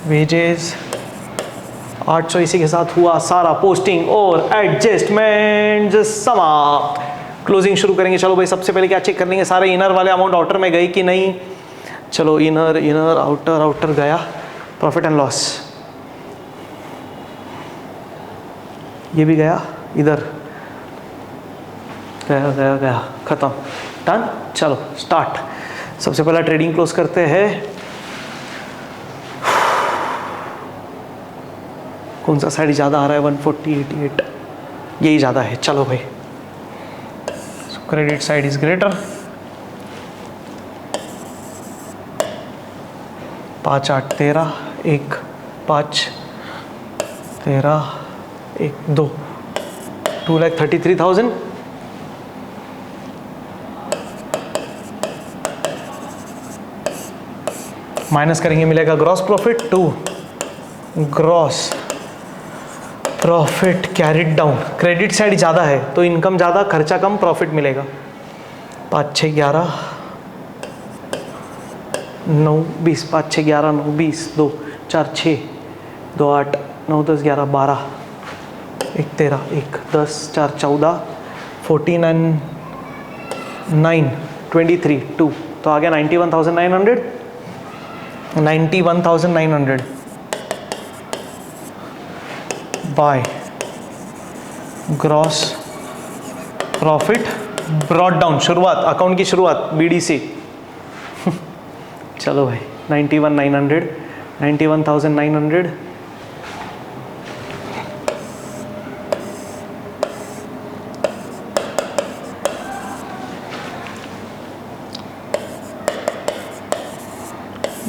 wages 800। इसी के साथ हुआ सारा पोस्टिंग और एडजस्टमेंट समाप्त। क्लोजिंग शुरू करेंगे। चलो भाई सबसे पहले क्या चेक कर लेंगे, सारे इनर वाले अमाउंट आउटर में गए कि नहीं। चलो इनर आउटर गया। प्रॉफिट एंड लॉस ये भी गया, इधर गया खत्म डन। चलो स्टार्ट। सबसे पहला ट्रेडिंग क्लोज करते हैं। कौन सा साइड ज़्यादा आ रहा है? 140.88, यही ज़्यादा है। चलो भाई, credit side is greater. 5 8 13, 1 5 13 1 2, 2,33,000। Minus करेंगे, मिलेगा gross profit 2, gross profit carried down. Credit side ज़्यादा है तो इनकम ज़्यादा, खर्चा कम, प्रॉफिट मिलेगा। 5 6 11 9 20, 5 6 11 9 20, 2 4 6 2 8 9 10 11 12, 1 13 1 10 4 14, 14 and 9 23 2, तो आ गया 91,900। 91,900 bye gross profit brought down. शुरुआत, अकाउंट की शुरुआत BDC। चलो भाई, 91,900, 91,900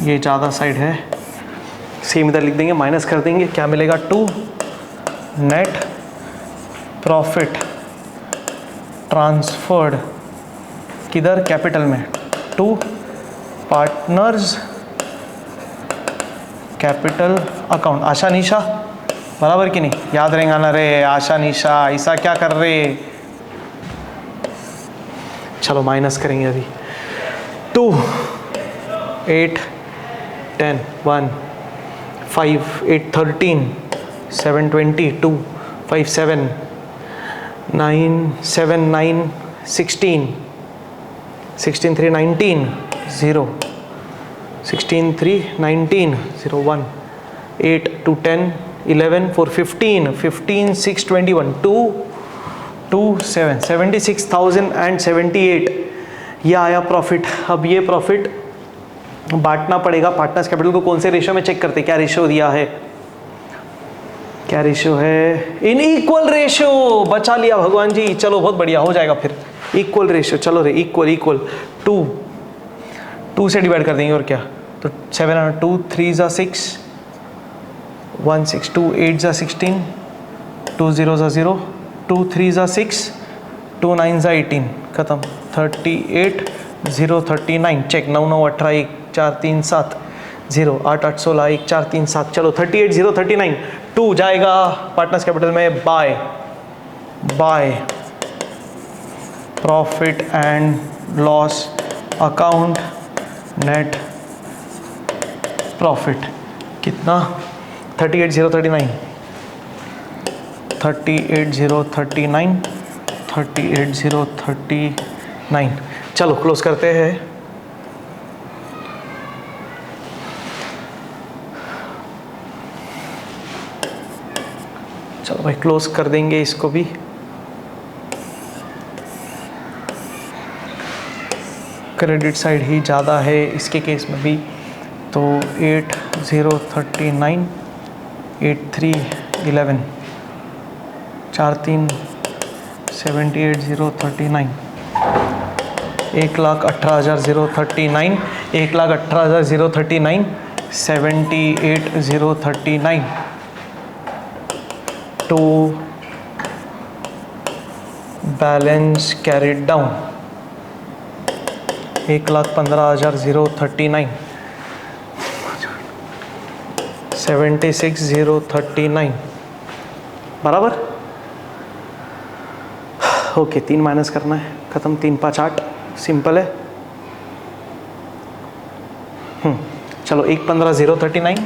ये ज़्यादा साइड है, सेम इधर लिख देंगे, माइनस कर देंगे, क्या मिलेगा? 2 नेट प्रॉफिट ट्रांसफर्ड किधर? कैपिटल में। 2 पार्टनर्स कैपिटल अकाउंट। आशा निशा, बराबर कि नहीं? याद रहेगा ना रे? आशा निशा, ऐसा क्या कर रहे? चलो माइनस करेंगे अभी। 2 8 10 1 5 8 13 7 20 2 5 7 9 7 9 16 16 3 19 0 16 3 19 0 1 8 2 10 11 4 15 15 6 21 2 2 7 76,078 ये आया प्रॉफिट। अब ये प्रॉफिट बांटना पड़ेगा। पार्टनर्स कैपिटल को कौन से रेशियो में चेक करते? क्या रेशियो दिया है? क्या रेशियो है? In equal ratio. बचा लिया भगवान जी, चलो बहुत बढ़िया, हो जाएगा फिर। इक्वल रेशियो, चलो रे, इक्वल इक्वल 2 से डिवाइड कर देंगे और क्या? तो 7 2 3 जा 6 1 6 2 8 जा 16 2 0 जा 0 2 3 जा 6 2 9 जा 18, खत्म। 38 0 39 चेक। 9 9 18 1 4 3 7 0 8 8 16 1 4 3 7। चलो 38 0 39 2 जाएगा पार्टनर्स कैपिटल में by profit and loss account net profit. कितना? 38 0 39 38 0 39 38 0 39। चलो क्लोज करते हैं। चलो भाई क्लोज कर देंगे इसको भी। क्रेडिट साइड ही ज़्यादा है इसके केस में भी, तो 8 0 39 8 3 11 4 3 78 0 39 1,18,039 1,18,039 78 0 39 to balance carried down 1,15,039 76 0 39 बराबर। ओके 3 माइनस करना है, खत्म। 3 5 8 सिंपल है। चलो 1,15 0 39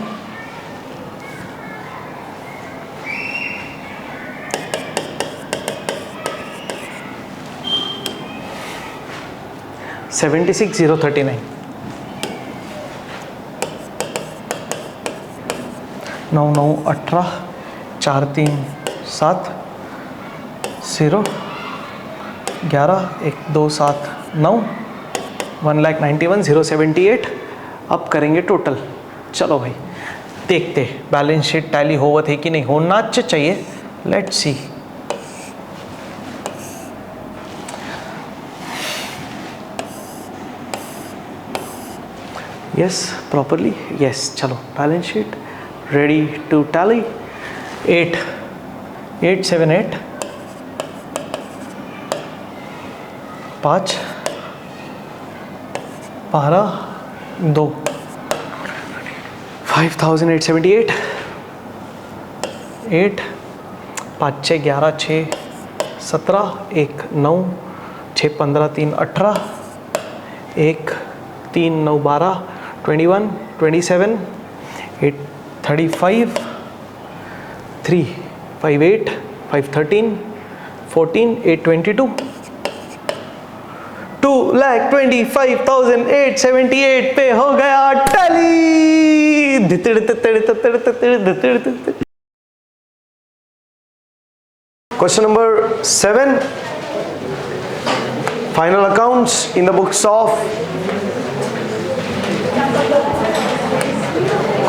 76 0 39 9 9 18 4 3 7 0 11 1 2 7 9 1,91,078। अब करेंगे टोटल। चलो भाई देखते बैलेंस शीट टैली होवत है कि नहीं, होना चाहिए। Let's see. Yes properly, yes. चलो balance sheet ready to tally. 8,878 5 12 2 5,878 8 5 6 11 6 17 1 9 6 15 3 18 1 3 9 12 21 27 8 35 3 5 8 5 13 14 8 22 2,25,878 पे हो गया tally. Question number 7, final accounts in the books of,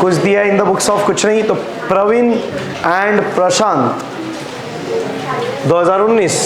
कुछ दिया इन द बुक्स ऑफ, कुछ नहीं तो Praveen and Prashant 2019।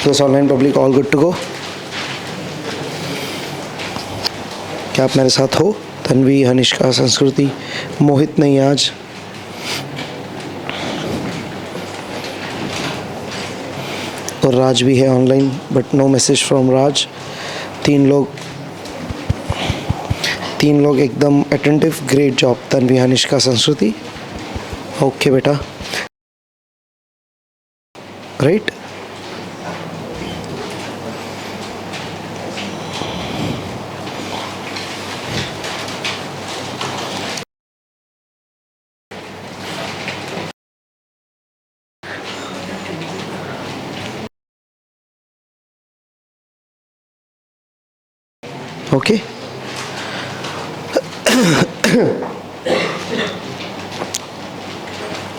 Yes, online public, all good to go. क्या आप मेरे साथ हो? तन्वी, हनिष्का, संस्कृति, मोहित नहीं आज। और राज भी है online but no message from Raj. तीन लोग एकदम attentive, great job Tanvi, Hanishka, Sanskriti. Okay बेटा, राइट। ओके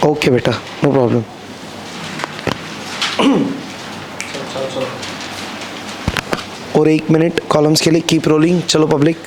ओके बेटा, नो प्रॉब्लम। और 1 मिनट कॉलम्स के लिए। Keep rolling. चलो पब्लिक।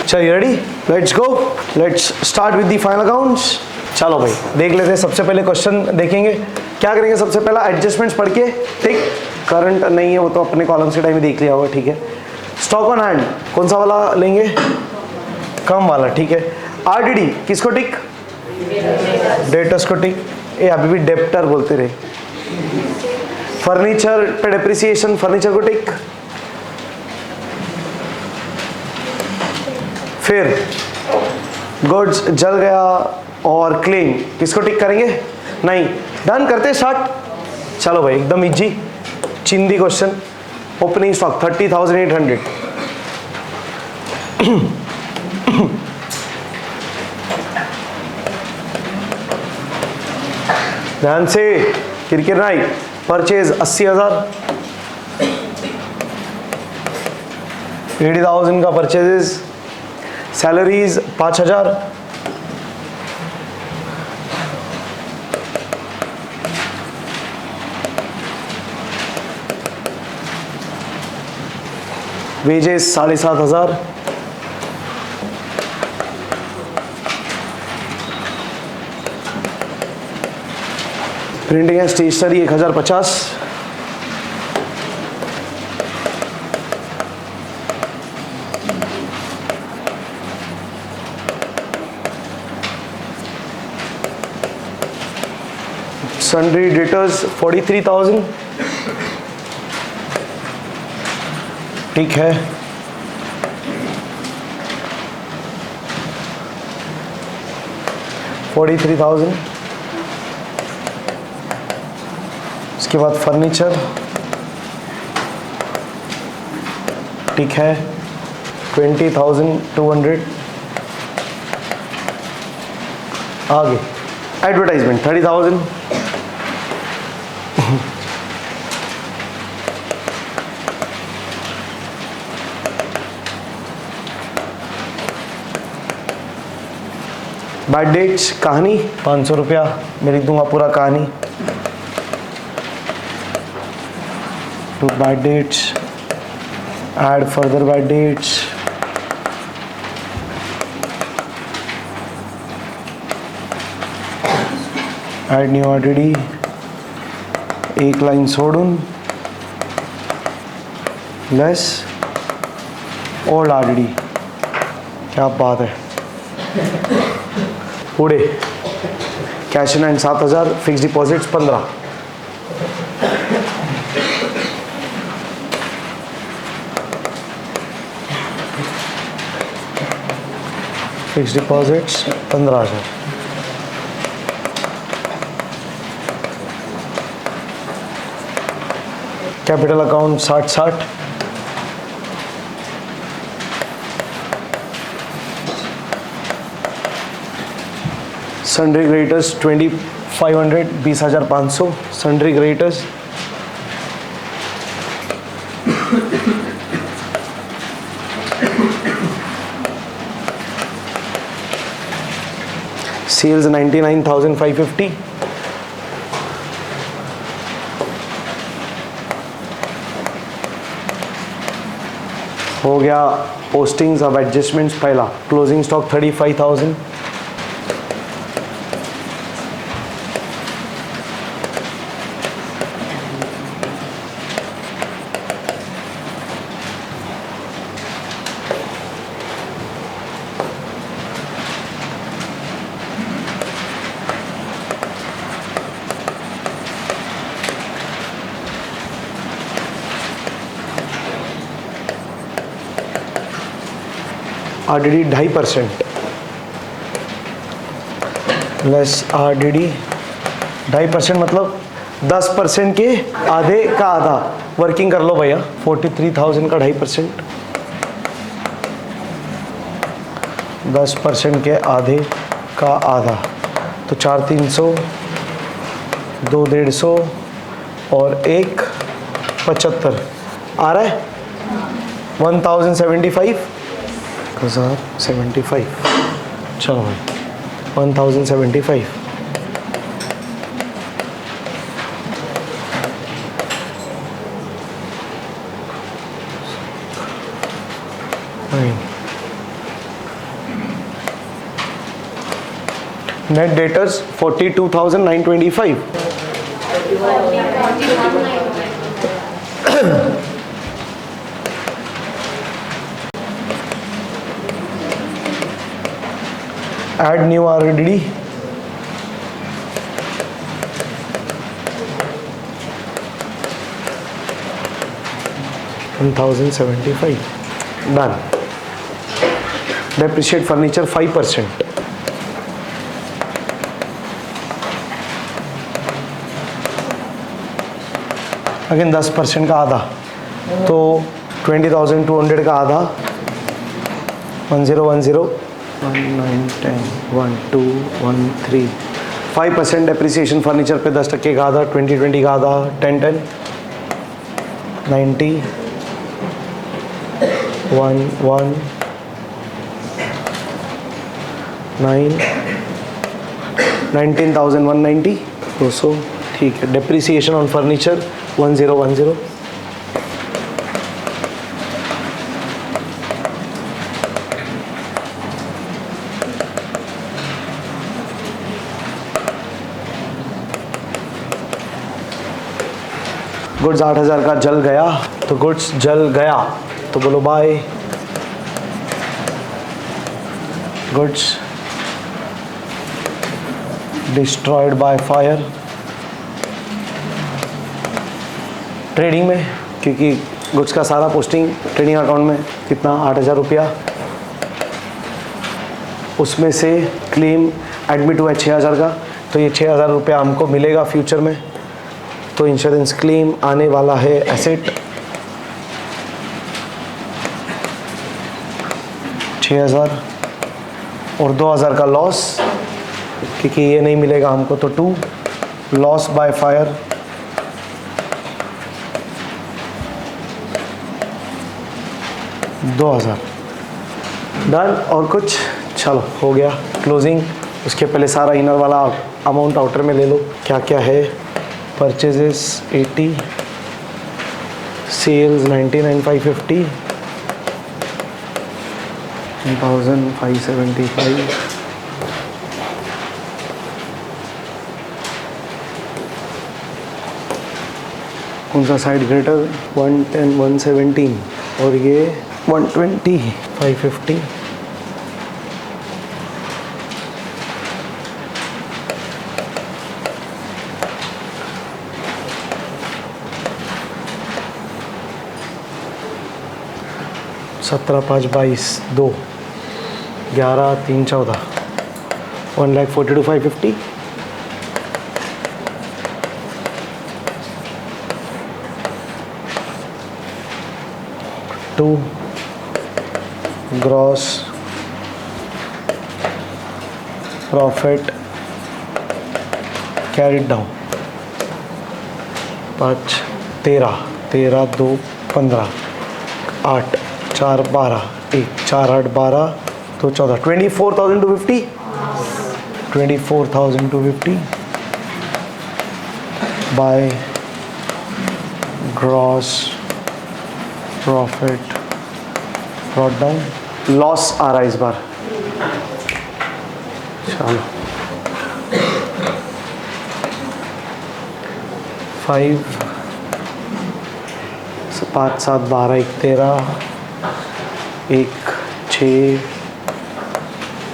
चलिए ready, let's go, let's start with the final accounts. चलो भाई देख लेते हैं। सबसे पहले क्वेश्चन देखेंगे। क्या करेंगे सबसे पहला, एडजस्टमेंट्स पढ़ के, ठीक। करंट नहीं है वो तो अपने कॉलम्स के टाइम में देख लिया होगा, ठीक है। स्टॉक ऑन हैंड कौन सा वाला लेंगे, कम वाला, ठीक है। आरडीडी किसको टिक, डेटर्स को टिक, ये अभी भी डेप्टर बोलते रहे। फर्नीचर पे डेप्रिसिएशन, फर्नीचर को टिक। फिर गुड्स जल गया और क्लीन किसको टिक करेंगे, नहीं। डन करते स्टार्ट। चलो भाई एकदम इजी चिंदी क्वेश्चन। ओपनिंग स्टॉक 30,800, ध्यान से किरकिर नाई। परचेज 80,000, 80,000 का purchases. Salaries 5,000, wages 7,500, printing and stationery 1,050, sundry debtors 43,000, ठीक है। $43,000। उसके बाद फर्नीचर, ठीक है, 20,200। आगे एडवर्टाइजमेंट 30,000, बाय डेट्स कहानी 500 रुपया, मैं लिख दूंगा पूरा कहानी। To bad debts, add further bye debts, add new RDD, एक लाइन सोडून, लेस ओल्ड आरडीडी। क्या बात है। पुढे cash in hand 7,000, fix deposits 15, fix deposits 15,000। Capital account 60-60, sundry creditors 2,500, 20,500 sundry creditors. Sales 99,550, हो गया। पोस्टिंग्स अब एडजस्टमेंट्स पहला। Closing stock 35,000, RDD 2.5%, less RDD 2.5% मतलब 10% के आधे का आधा। वर्किंग कर लो भैया, 43,000 का 2.5%, 10% के आधे का आधा, तो 4,300, 2,150 और 1,75 आ रहा है 1,075, 1,075। चलो भाई 1,075। Net debtors 42,925। Add new RDD, $1,075. Done. Depreciate furniture 5%. Again 10% का आधा, तो 20,200 का आधा, 1010, 1910, 1213, 5% डेप्रिसिएशन फर्नीचर पे 10% का आधा, 2020 का आधा, 1010, 90, 11, 9, 19,190, 200, ठीक है। डेप्रिसिएशन ऑन फर्नीचर 1010, गुड्स 8,000 का जल गया, तो गुड्स जल गया तो बोलो by. Goods destroyed by fire. Trading में, क्योंकि गुड्स का सारा पोस्टिंग ट्रेडिंग अकाउंट में कितना 8,000 रुपया, उसमें से क्लेम एडमिट हुआ है 6,000 का, तो ये 6,000 रुपया हमको मिलेगा फ्यूचर में, तो इंश्योरेंस क्लेम आने वाला है एसेट 6,000 और 2,000 का लॉस, क्योंकि ये नहीं मिलेगा हमको, तो 2 लॉस बाय फायर 2,000। डन। और कुछ? चलो हो गया क्लोजिंग। उसके पहले सारा इनर वाला अमाउंट आउटर में ले लो, क्या क्या है। परचेजेस 80, सेल्स 99,550, 1,575, कौन सा साइड ग्रेटर 110, 117 और ये 120, 550, सत्रह 5 22 2 11 3 14 1,42,550, 2 gross profit carried down 5 13 13 2 15 8 4 12 1 4 8 12 2 14 24,250, 24,250 by gross profit brought down. Loss आ रहा है इस बार, चलो 5 5 7 12 1 13 1 6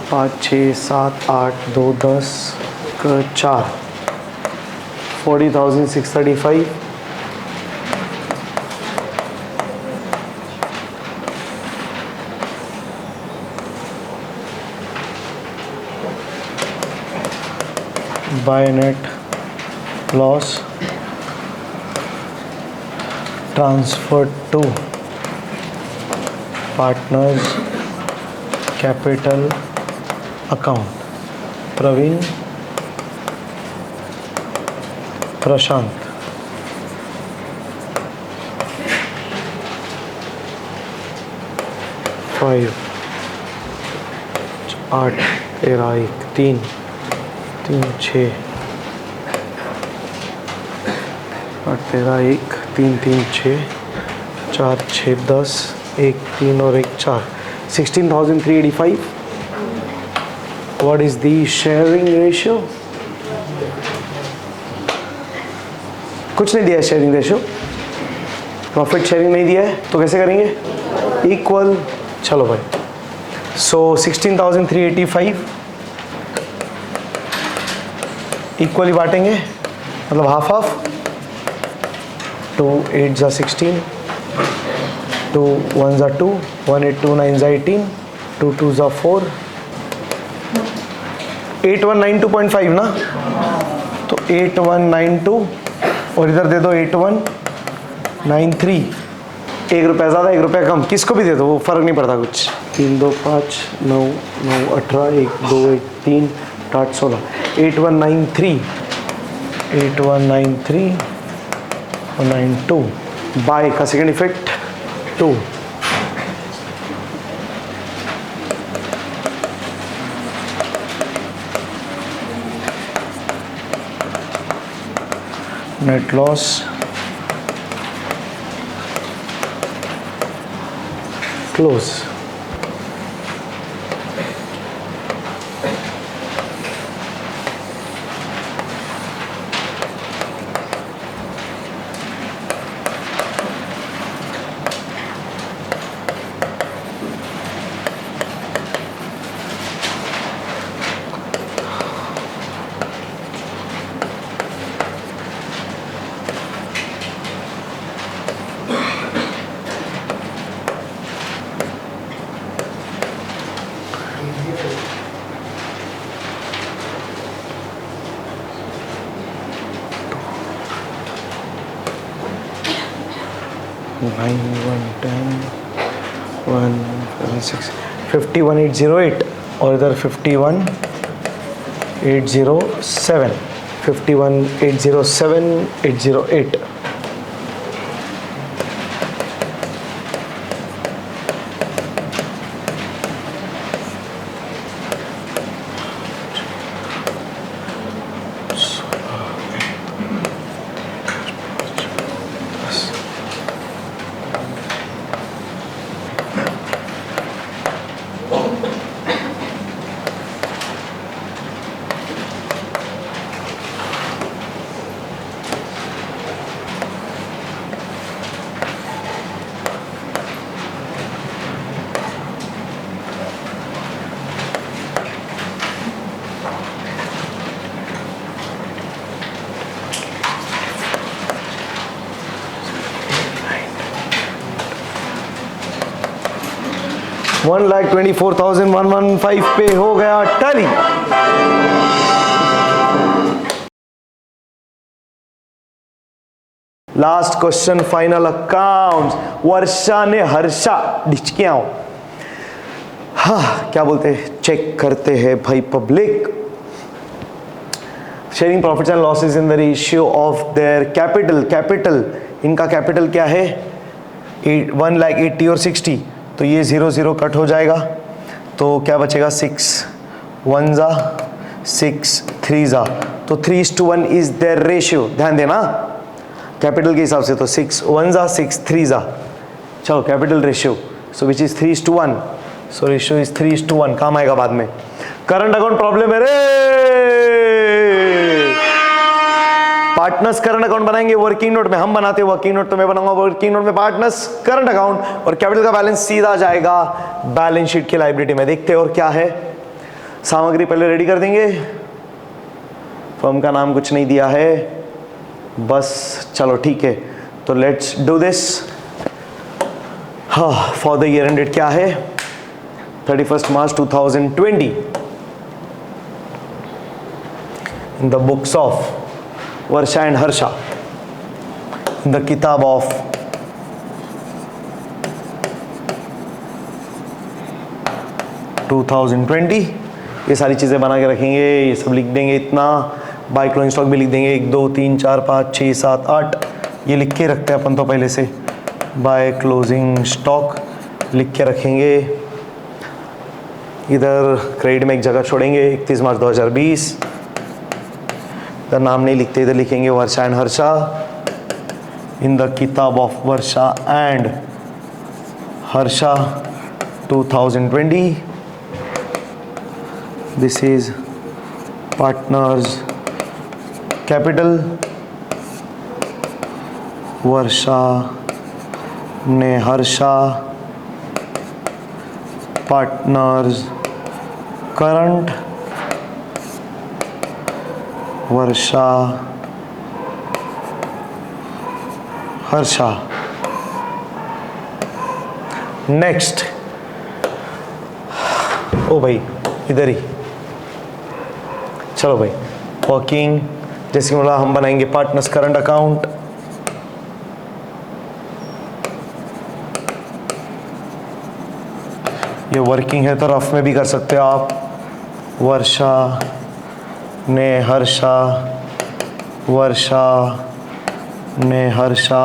5 6 7 8 2 10 4 40,635, by net loss transferred to partners capital account. Praveen, Prashant. 5 8 13 1 3 3 6 8 13 1 3 3 6 4 6 10 1 3 और 1 4 16,385. What is the sharing ratio? कुछ नहीं दिया है शेयरिंग रेशियो, प्रॉफिट शेयरिंग नहीं दिया है, तो कैसे करेंगे? इक्वल. चलो भाई, सो 16,385 इक्वली बांटेंगे, मतलब हाफ हाफ. 2 8 जा 16, 2 1 जा 2, 1 8 2 9 जा 18, 2 2 जा 4, 8192.5 ना, तो 8192 और इधर दे दो 8193. 1 रुपया ज़्यादा 1 रुपया कम, किसको भी दे दो, वो फ़र्क नहीं पड़ता कुछ. 3 2 5 9 9 18 1 2 1 3 8 16 8193 8193 और 92 बाय का second effect 2. net loss close. Nine 1 10 1 6 51808 और इधर 51807 51807 808. वन 1,24,115 पे हो गया tally. Last question, final accounts. Varsha ने हर्षा डिचकियां, हाँ क्या बोलते हैं, चेक करते हैं भाई public. Sharing profits and losses in the ratio of their capital. Capital, इनका कैपिटल क्या है 1,80,000 और 60, तो ये 0 0 कट हो जाएगा, तो क्या बचेगा 6 1 जा 6 3 जा, तो 3:1 इज देयर रेशियो. ध्यान देना कैपिटल के हिसाब से, तो 6 1 जा 6 3 जा. चलो capital ratio, so which is 3:1, so ratio is 3:1, काम आएगा बाद में. करंट अकाउंट प्रॉब्लम है रे. पार्टनर्स करंट अकाउंट बनाएंगे वर्किंग नोट में, हम बनाते हैं वर्किंग नोट, तो मैं बनाऊंगा वर्किंग नोट में पार्टनर्स करंट अकाउंट, और कैपिटल का बैलेंस सीधा जाएगा बैलेंस शीट की लायबिलिटी में. देखते हैं और क्या है. सामग्री पहले रेडी कर देंगे, फर्म का नाम कुछ नहीं दिया है बस. चलो ठीक है, तो लेट्स डू दिस. हाँ, for the year end date क्या है 31 मार्च 2020. in the books of Varsha and Harsha, in the kitab of (2020). ये सारी चीज़ें बना के रखेंगे, ये सब लिख देंगे इतना, बाय क्लोजिंग स्टॉक भी लिख देंगे 1 2 3 4 5 6 7 8, ये लिख के रखते हैं अपन तो पहले से, बाय क्लोजिंग स्टॉक लिख के रखेंगे। इधर क्रेडिट में एक जगह छोड़ेंगे 31 मार्च 2020, इधर नाम नहीं लिखते, इधर लिखेंगे वर्षा एंड हर्षा, इन द किताब of Varsha and Harsha 2020। This is partners capital, वर्षा ने हर्षा, पार्टनर्स करंट, वर्षा हर्षा। नेक्स्ट, ओ भाई इधर ही, चलो भाई वर्किंग, जैसे बोला हम बनाएंगे पार्टनर्स करंट अकाउंट, ये वर्किंग है तो रफ में भी कर सकते हो आप, वर्षा ने हर्षा, वर्षा ने हर्षा।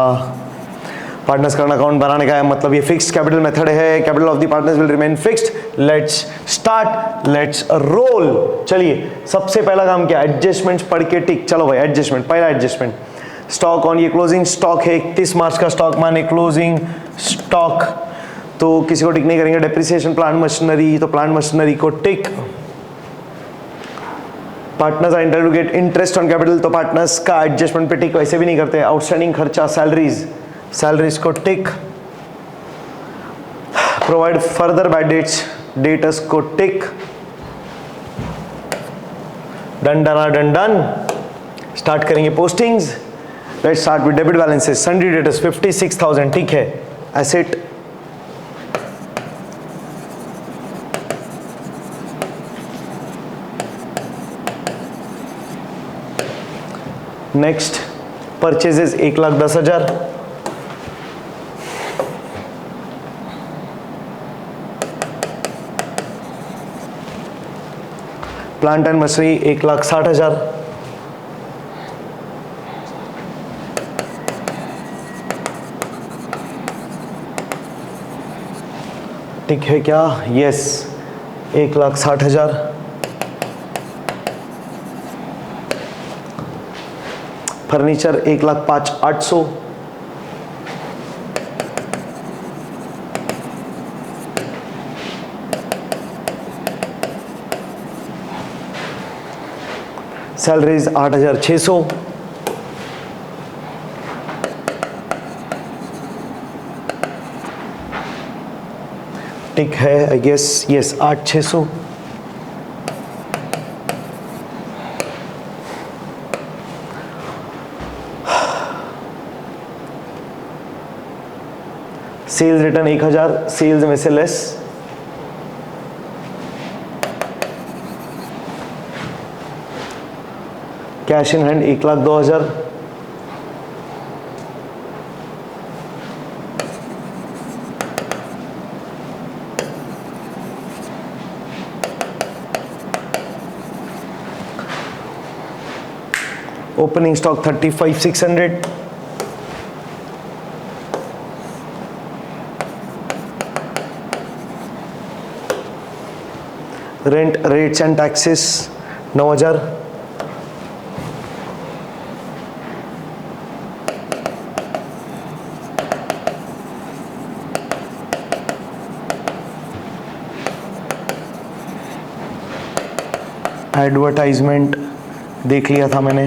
पार्टनर्स करंट अकाउंट बनाने का है मतलब ये फिक्स्ड कैपिटल मेथड है, capital of the partners will remain fixed. Let's start, let's roll. चलिए सबसे पहला काम क्या, एडजस्टमेंट्स पढ़ के टिक। चलो भाई एडजस्टमेंट, पहला एडजस्टमेंट स्टॉक ऑन, ये क्लोजिंग स्टॉक है 31 मार्च का स्टॉक माने क्लोजिंग स्टॉक, तो किसी को टिक नहीं करेंगे। डेप्रिसिएशन प्लांट मशीनरी, तो प्लांट मशीनरी को tick. Partners are entitled to get interest on capital, तो पार्टनर्स का एडजस्टमेंट पे टिक वैसे भी नहीं करते। आउटस्टैंडिंग खर्चा सैलरीज, सैलरीज को tick. Provide further bye debts, debtors को tick. Done done done done. Start करेंगे postings. Let's start with debit balances. Sundry debtors 56,000 ठीक है। Asset next, purchases 1,10,000। Plant and machinery 1,60,000। ठीक है क्या? यस, 1,60,000। फर्नीचर 1,05,800। सैलरीज 8,600। ठीक है I guess, yes 8,600। Sales return 1,000, sales में से less. Cash in hand 1,02,000। Opening stock 35,600। Rent rates and taxes 9,000। Advertisement देख लिया था मैंने,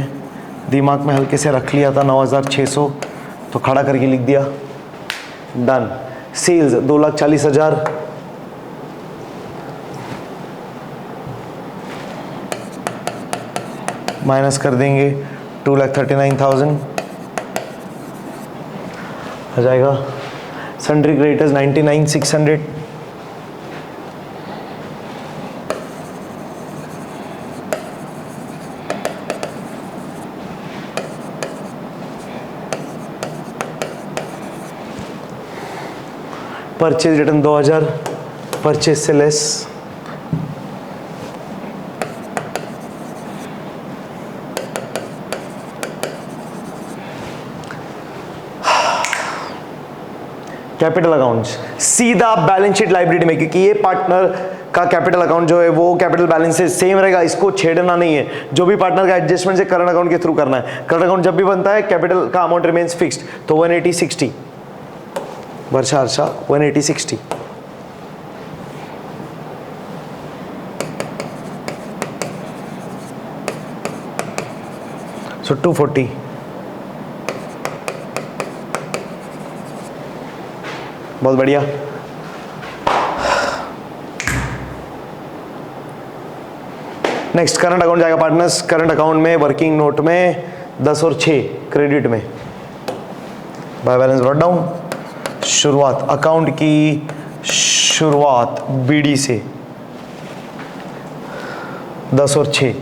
दिमाग में हल्के से रख लिया था 9,600, तो खड़ा करके लिख दिया। डन। सेल्स 2,40,000। माइनस कर देंगे 2,39,000 आ जाएगा। Sundry creditors 99,600। Purchase return 2000, purchase से लेस, कैपिटल अकाउंट्स सीधा बैलेंस शीट लाइबिलिटी में, क्योंकि ये पार्टनर का कैपिटल अकाउंट जो है वो कैपिटल बैलेंस से सेम रहेगा, इसको छेड़ना नहीं है। जो भी पार्टनर का एडजस्टमेंट से करंट अकाउंट के थ्रू करना है। करंट अकाउंट जब भी बनता है कैपिटल का अमाउंट रिमेन्स फिक्स्ड, तो 180/60 वर्षा हर्षा 180/60, सो 240, बहुत बढ़िया। नेक्स्ट करंट अकाउंट जाएगा पार्टनर्स। करंट अकाउंट में वर्किंग नोट में 10 और 6 क्रेडिट में, बाय बैलेंस ब्रॉट डाउन। शुरुआत अकाउंट की शुरुआत बीडी से 10 और 6,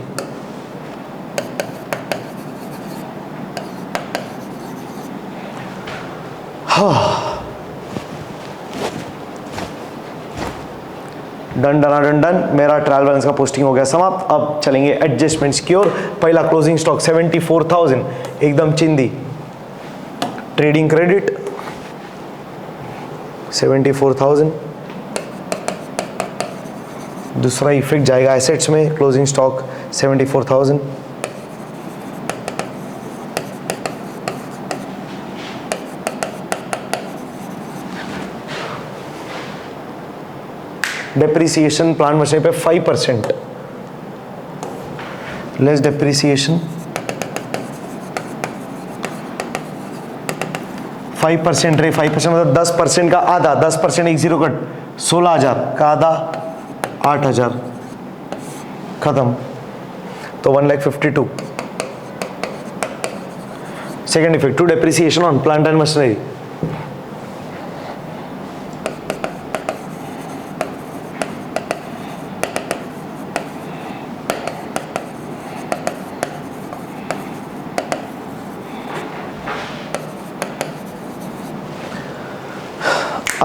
डन डन डन डन। मेरा ट्रायल बैलेंस का पोस्टिंग हो गया समाप्त। अब चलेंगे एडजस्टमेंट्स की ओर। पहला क्लोजिंग स्टॉक 74,000 एकदम चिंदी, ट्रेडिंग क्रेडिट 74,000। दूसरा इफेक्ट जाएगा एसेट्स में, closing stock 74,000। Depreciation plant machinery पे 5%, लेस डेप्रिसिएशन 5% रे, 5% मतलब 10% का आधा, 10% एक जीरो कट 16,000 का आधा 8,000 खत्म, तो 1,52,000। Second effect to depreciation on plant and machinery,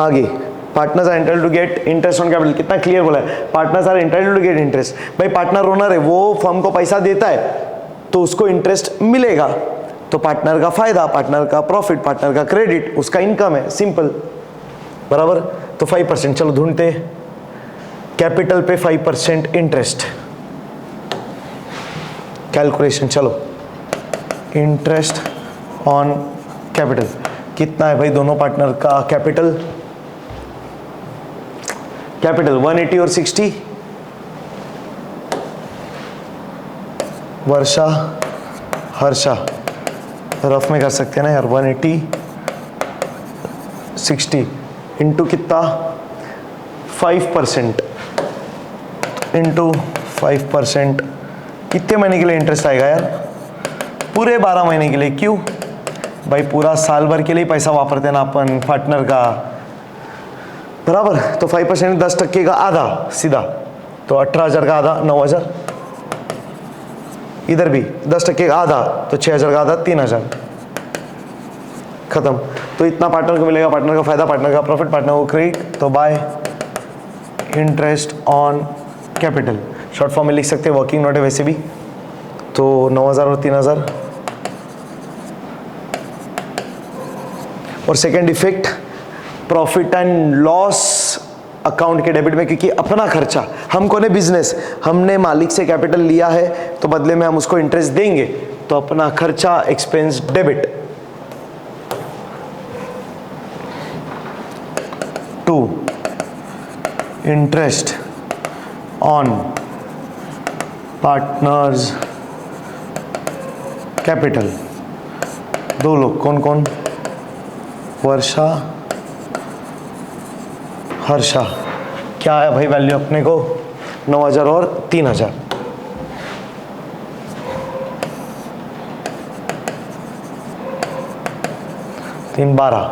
आगे partners are entitled to get interest on capital. कितना क्लियर बोला है, partners are entitled to get interest. भाई पार्टनर ओनर है, वो फर्म को पैसा देता है तो उसको इंटरेस्ट मिलेगा, तो पार्टनर का फायदा, पार्टनर का प्रॉफिट, पार्टनर का क्रेडिट, उसका इनकम है, सिंपल, बराबर। तो 5%, चलो ढूंढते, कैपिटल पे 5% इंटरेस्ट, कैलकुलेशन, चलो इंटरेस्ट ऑन कैपिटल कितना है भाई दोनों पार्टनर का कैपिटल, कैपिटल 180 और 60, वर्षा हर्षा रफ में कर सकते हैं ना यार, 180 60 इंटू कितना 5%, इंटू 5% कितने महीने के लिए इंटरेस्ट आएगा यार, पूरे 12 महीने के लिए। क्यों भाई, पूरा साल भर के लिए पैसा वापरते हैं ना अपन पार्टनर का, बराबर। तो 5% 10% का आधा सीधा, तो 18,000 का आधा 9,000, इधर भी 10% का आधा, तो 6,000 का आधा 3,000, खत्म। तो इतना पार्टनर को मिलेगा, पार्टनर का फायदा, पार्टनर का प्रॉफिट, पार्टनर को क्रेडिट, तो bye interest on capital. Short form में लिख सकते हैं, वर्किंग नोट है वैसे भी, तो 9,000 और 3,000। और second effect profit and loss account के डेबिट में, क्योंकि अपना खर्चा, हमको ने बिजनेस, हमने मालिक से कैपिटल लिया है तो बदले में हम उसको इंटरेस्ट देंगे, तो अपना खर्चा expense debit to interest on partners capital. दो लोग, कौन कौन, वर्षा हर्षा। क्या है भाई वैल्यू अपने को, 9,000 और 3,000, तीन 12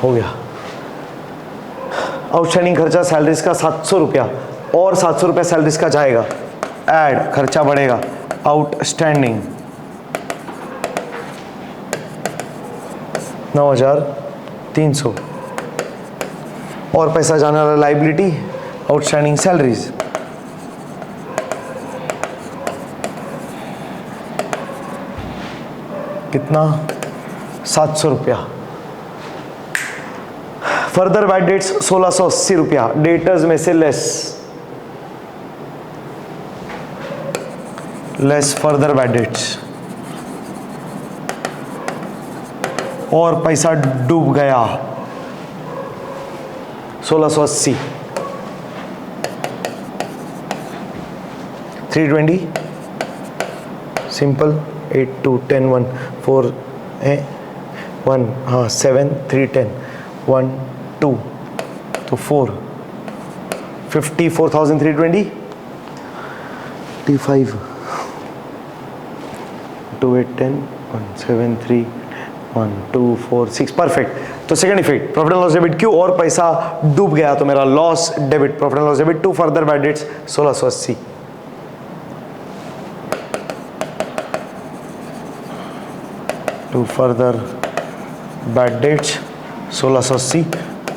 हो गया। आउटस्टैंडिंग खर्चा सैलरीज का 700 रुपया, और 700 रुपया सैलरीज का जाएगा, ऐड खर्चा बढ़ेगा, आउटस्टैंडिंग 9,300 और पैसा जाने वाला लाइबिलिटी आउटस्टैंडिंग सैलरीज कितना 700 रुपया। फर्दर बैड डेट्स 1680 रुपया। डेटर्स में से लेस फर्दर बैड डेट्स और पैसा डूब गया 1680 320 सिंपल 8 2 10 1 4 है 1 हाँ 7 3 10 1 2 तो 4 54,320 55 2 8 10 1 7 3 1 2 4 6 परफेक्ट। तो second effect profit and loss debit क्यू और पैसा डूब गया तो मेरा loss debit profit and loss debit to further bad debts 1680 to further bad debts 1680।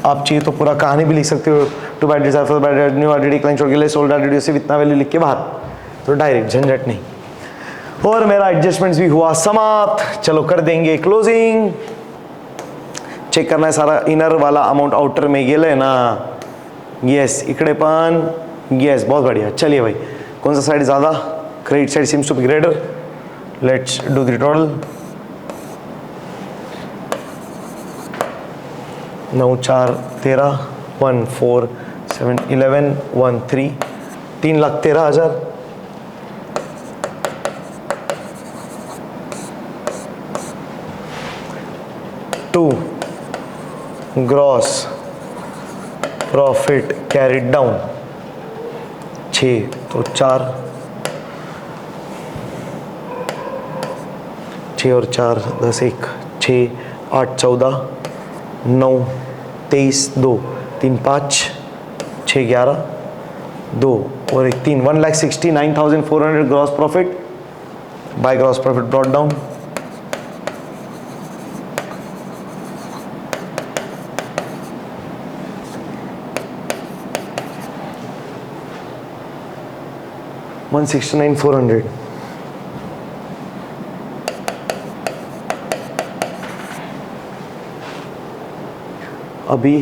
आप चाहिए तो पूरा कहानी भी लिख सकते हो। To bad debts further bad debts new RDD client छोड़ के लिए सोल्ड आरडीडी से इतना वैल्यू लिख के बाहर तो डायरेक्ट झंझट नहीं। और मेरा एडजस्टमेंट्स भी हुआ समाप्त। चलो कर देंगे क्लोजिंग। चेक करना है सारा इनर वाला अमाउंट आउटर में गेले ना। यस इकडे पण यस बहुत बढ़िया। चलिए भाई कौन सा साइड ज़्यादा credit side seems to be greater. Let's do the total 9 4 13 1 4 7 11 1 3 3,13,000 2 gross profit carried down 6 तो 4 6 और 4 10 1 6 8 14 9 23 2 3 5 6 11 2 और 1 3 1,69,400 gross profit by gross profit brought down 169,400 अभी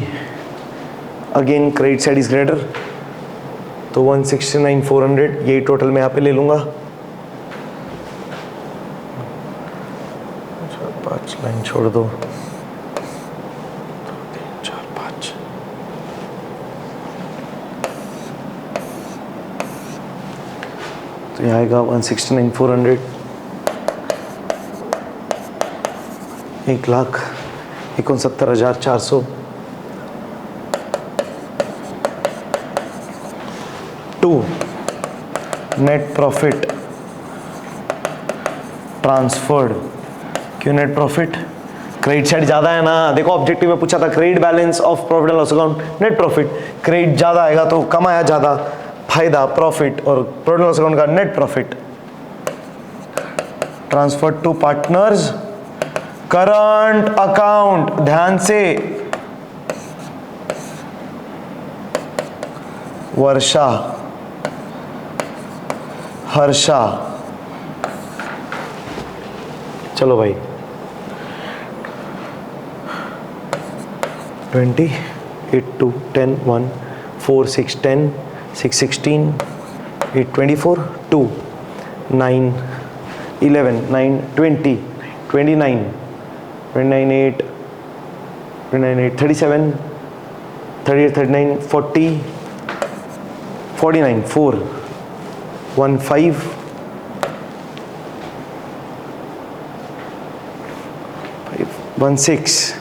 again credit side is greater तो 169,400 यही टोटल मैं यहाँ पे ले लूँगा। 5 लाइन छोड़ दो 2 3 4 5 तो यहाँ आएगा 169,400 1,69,400 2 नेट प्रॉफिट ट्रांसफर्ड। क्यों नेट प्रॉफिट क्रेडिट साइड ज़्यादा है ना। देखो ऑब्जेक्टिव में पूछा था credit balance of profit and loss account net profit credit ज़्यादा आएगा तो कमाया ज़्यादा फायदा प्रॉफिट और प्रॉफिट एंड लॉस अकाउंट का net profit transfer to partners current account. ध्यान से वर्षा हर्षा चलो भाई 20 8 2 10 1 4 6 10 6 16 8 24 2 9 11 9 20 29 29 8 29 8 37 38 39 40 49 4 1 5 1 6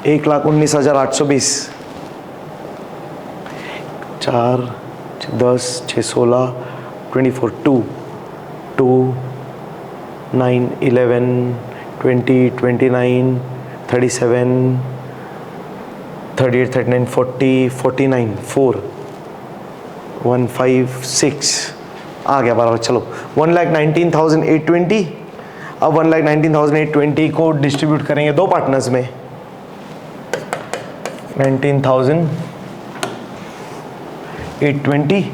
1,19,820 4 10 6 16 24 2 2 9 11 20 29 37 38 39 40 49 4 1 5 6 आ गया बराबर। चलो 1,19,820 अब 1,19,820 को डिस्ट्रीब्यूट करेंगे दो पार्टनर्स में, 19,820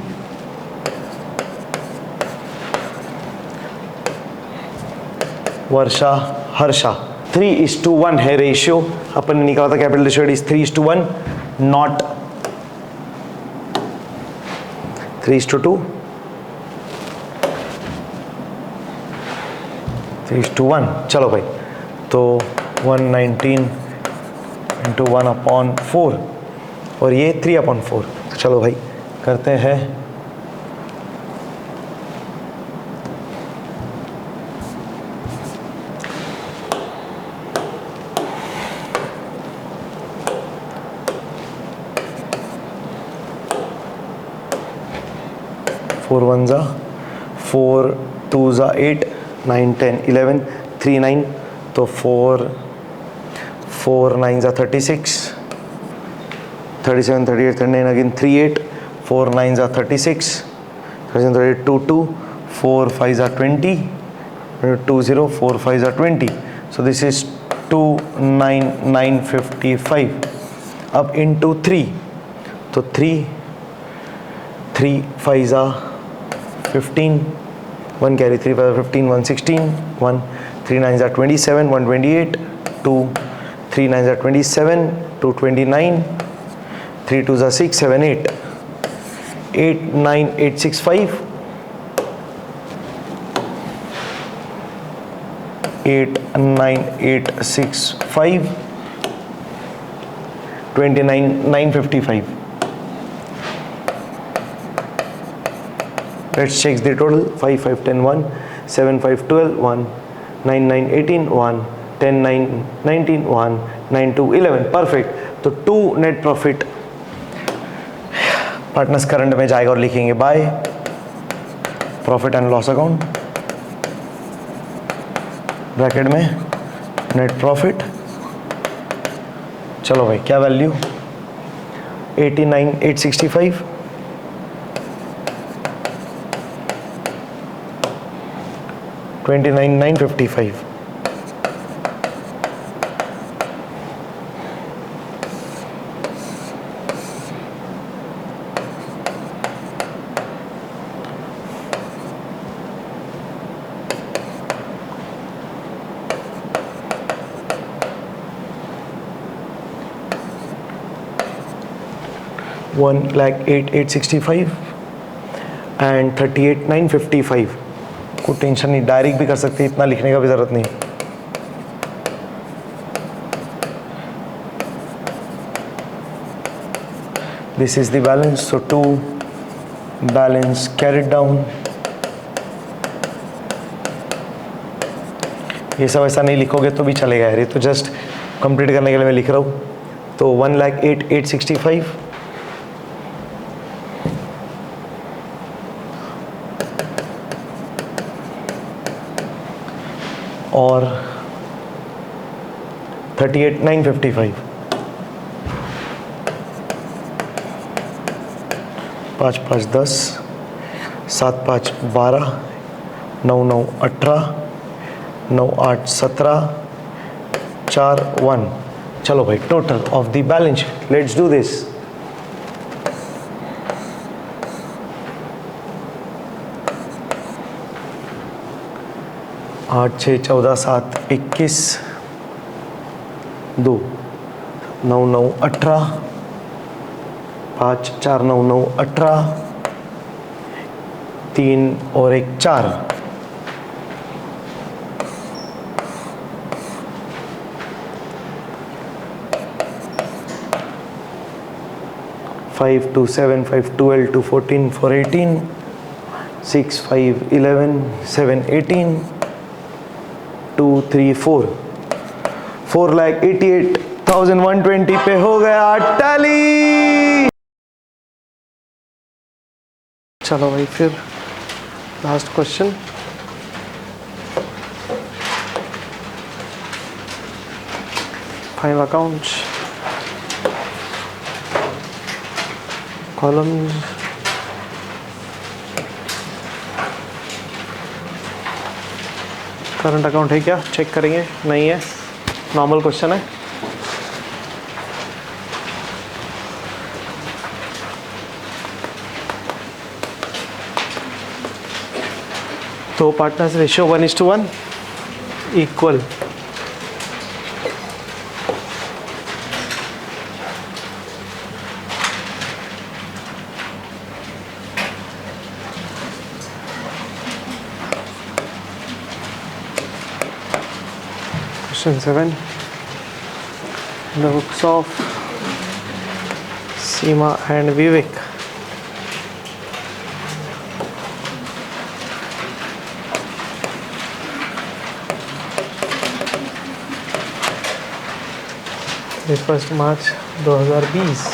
वर्षा, हर्षा। 3:1 है रेशियो, अपन ने निकाला था कैपिटल रेशियो इज 3:1, नॉट 3:2, 3:1। चलो भाई, तो 119 इंटू 1/4 और ये 3/4। तो चलो भाई करते हैं। फोर 1 जा 4, 2 जा 8, 9, 10, 11, 3, 9, तो 4 9 जा 36, 37, 38, 39, again 3 8, 4 9 जा 36, 37, 38, 2 2, 4 5 जा 20, 2 0, 4 5 जा 20, so this is 29955। अब into 3, तो 3 5 जा 15, 1 carry 3 5 15, 116, 1 3 9 जा 27, 128, 2 3 9 जा 27, 229, 3 2 जा 6 7 8, 8 9 8 6 5, 8 9 8 6 5, 29 955। Let's check the total. 5 5 10 1, 7 5 12 1, 9 9 18 1, 10 9 19 1, 9 2 11। Perfect. तो 2 नेट प्रॉफिट पार्टनर्स करंट में जाएगा और लिखेंगे by profit and loss account, bracket में नेट प्रॉफिट। चलो भाई क्या वैल्यू, 89,865, 29,955। One lakh 8,865 and 38,955। कोई टेंशन नहीं, डायरेक्ट भी कर सकते, इतना लिखने का भी ज़रूरत नहीं। This is the balance, so 2 balance carried down. ये सब ऐसा नहीं लिखोगे तो भी चलेगा यार, ये तो जस्ट कंप्लीट करने के लिए मैं लिख रहा हूँ। तो 1,08,865 और 38,955। 5 5 10, 7 5 12, 9 9 18, 9 8 17, 4 1। चलो भाई total of the balance sheet, let's do this. आठ 6 14 7 21, 2 9 9 18, 5 4 9 9 18, 3 और 1 4। 5 2 7 5 12 2 14 4 18, 6 5 11 7 18, 2 3 4, 4,88,120 पे हो गया टैली। चलो भाई फिर last question. Final accounts, columns, current account है क्या, चेक करेंगे, नहीं है, नॉर्मल क्वेश्चन है। तो partners ratio 1:1 equal. Question 7. The books of Seema and Vivek. First March 2020।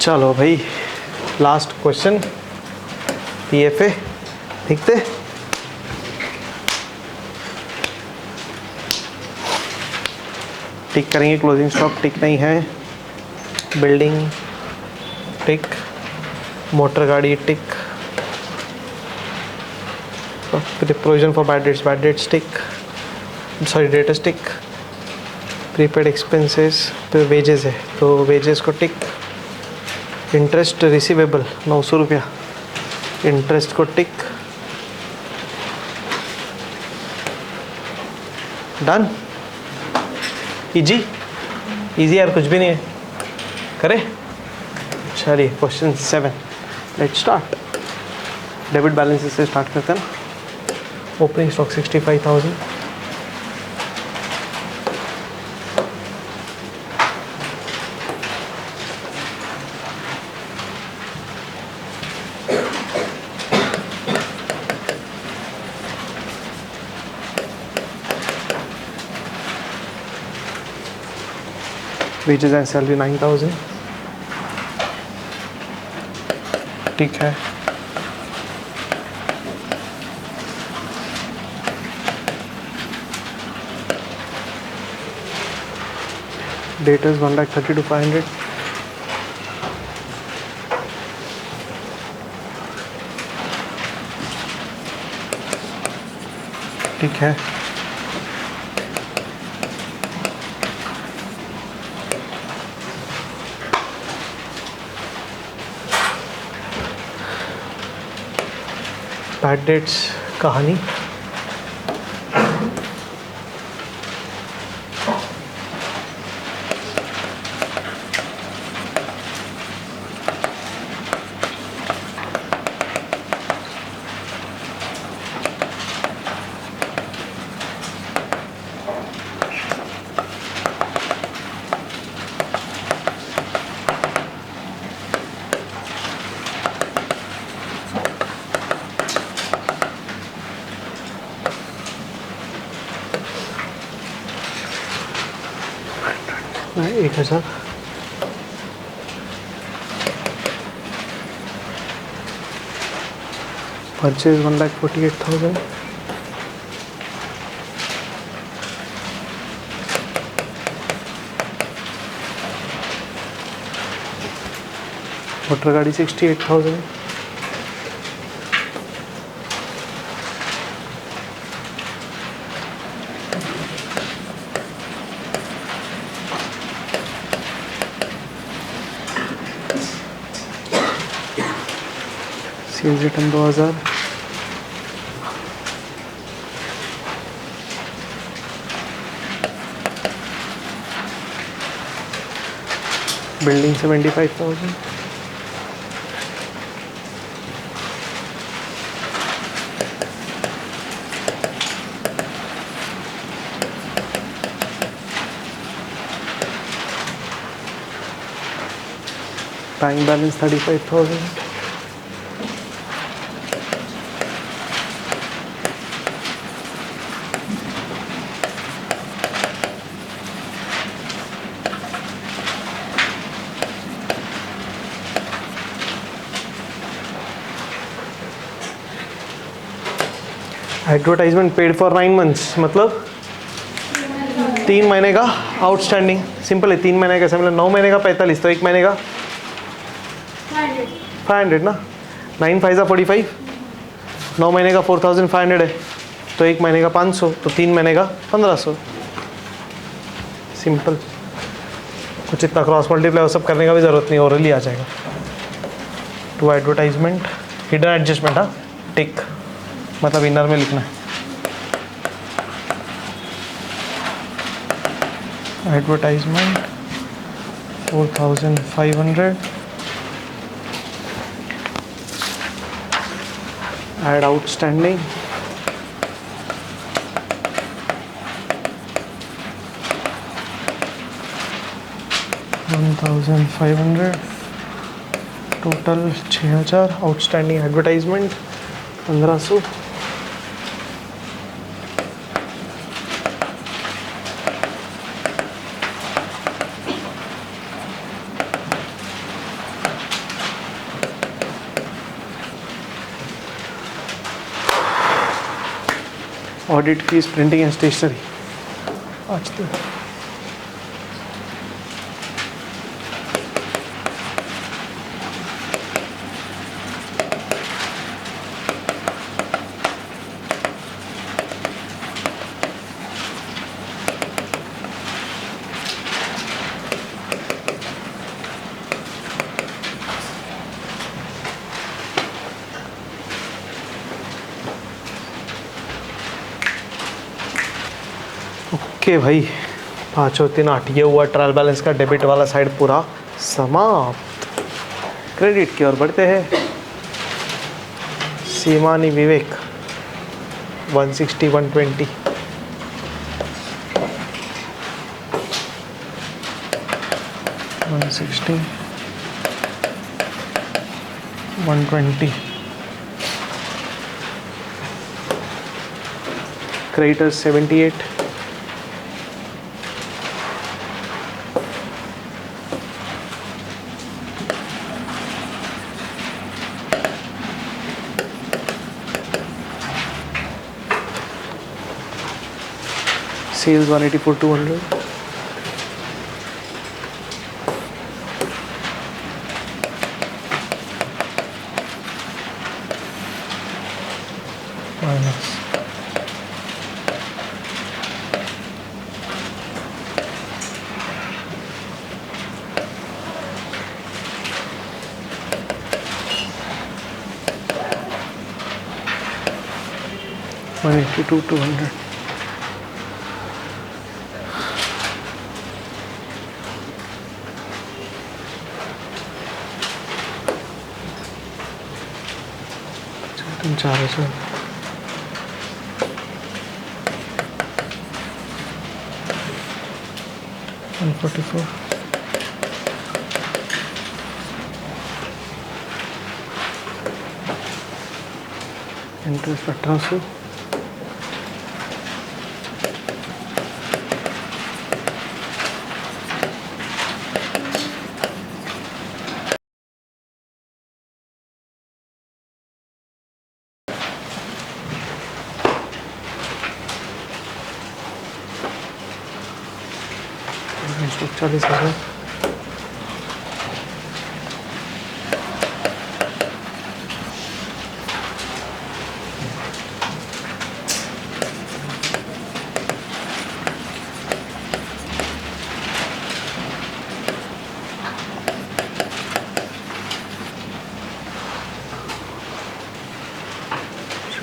चलो भाई, लास्ट क्वेश्चन पीएफए देखते। टिक करेंगे, क्लोजिंग स्टॉक टिक नहीं है, बिल्डिंग टिक, मोटर गाड़ी tick, provision for bad debts tick, sorry debts tick, prepaid expenses तो wages है तो वेजेस को टिक, इंटरेस्ट रिसीवेबल 900 रुपया, इंटरेस्ट को टिक, डन। इजी इजी यार, कुछ भी नहीं है, करें। चलिए question 7, let's start. Debit balance से स्टार्ट करते हैं ना। Opening stock 65,000, wages and salary 9,000, ठीक है। Debtors 1,30,500, ठीक है। बैड डेट्स कहानी, नहीं 1,000, परचेज 1,48,000, मोटर गाड़ी 68,000। Sales return 2000। Building 75,000। Bank balance 35,000। Advertisement paid for 9 months, मतलब 3 महीने का आउटस्टैंडिंग। सिंपल है, 3 महीने का कैसे, मतलब 9 महीने का 45, तो 1 महीने का 500 ना। 9 5 45, 9 महीने का 4500 है, तो 1 महीने का 500, तो 3 महीने का 1500। सिंपल, कुछ इतना क्रॉस मल्टीप्लाई वो सब करने का भी ज़रूरत नहीं, ओरली आ जाएगा। टू एडवर्टाइजमेंट हिडन एडजस्टमेंट, हाँ टिक, मतलब इनर में लिखना है। Advertisement 4500, add outstanding 1500, total 6000, outstanding advertisement 1500। Audit fees, printing and stationery, आज तो ओके भाई, 5 और 3 8, ये हुआ ट्रायल बैलेंस का डेबिट वाला साइड पूरा समाप्त। क्रेडिट की ओर बढ़ते हैं। सीमानी विवेक 160 120, $160 $120। Creditors 78, sales 184 200, minus $182 200। तुम 4000, $144, इंटरेस्ट 1800, $40,000,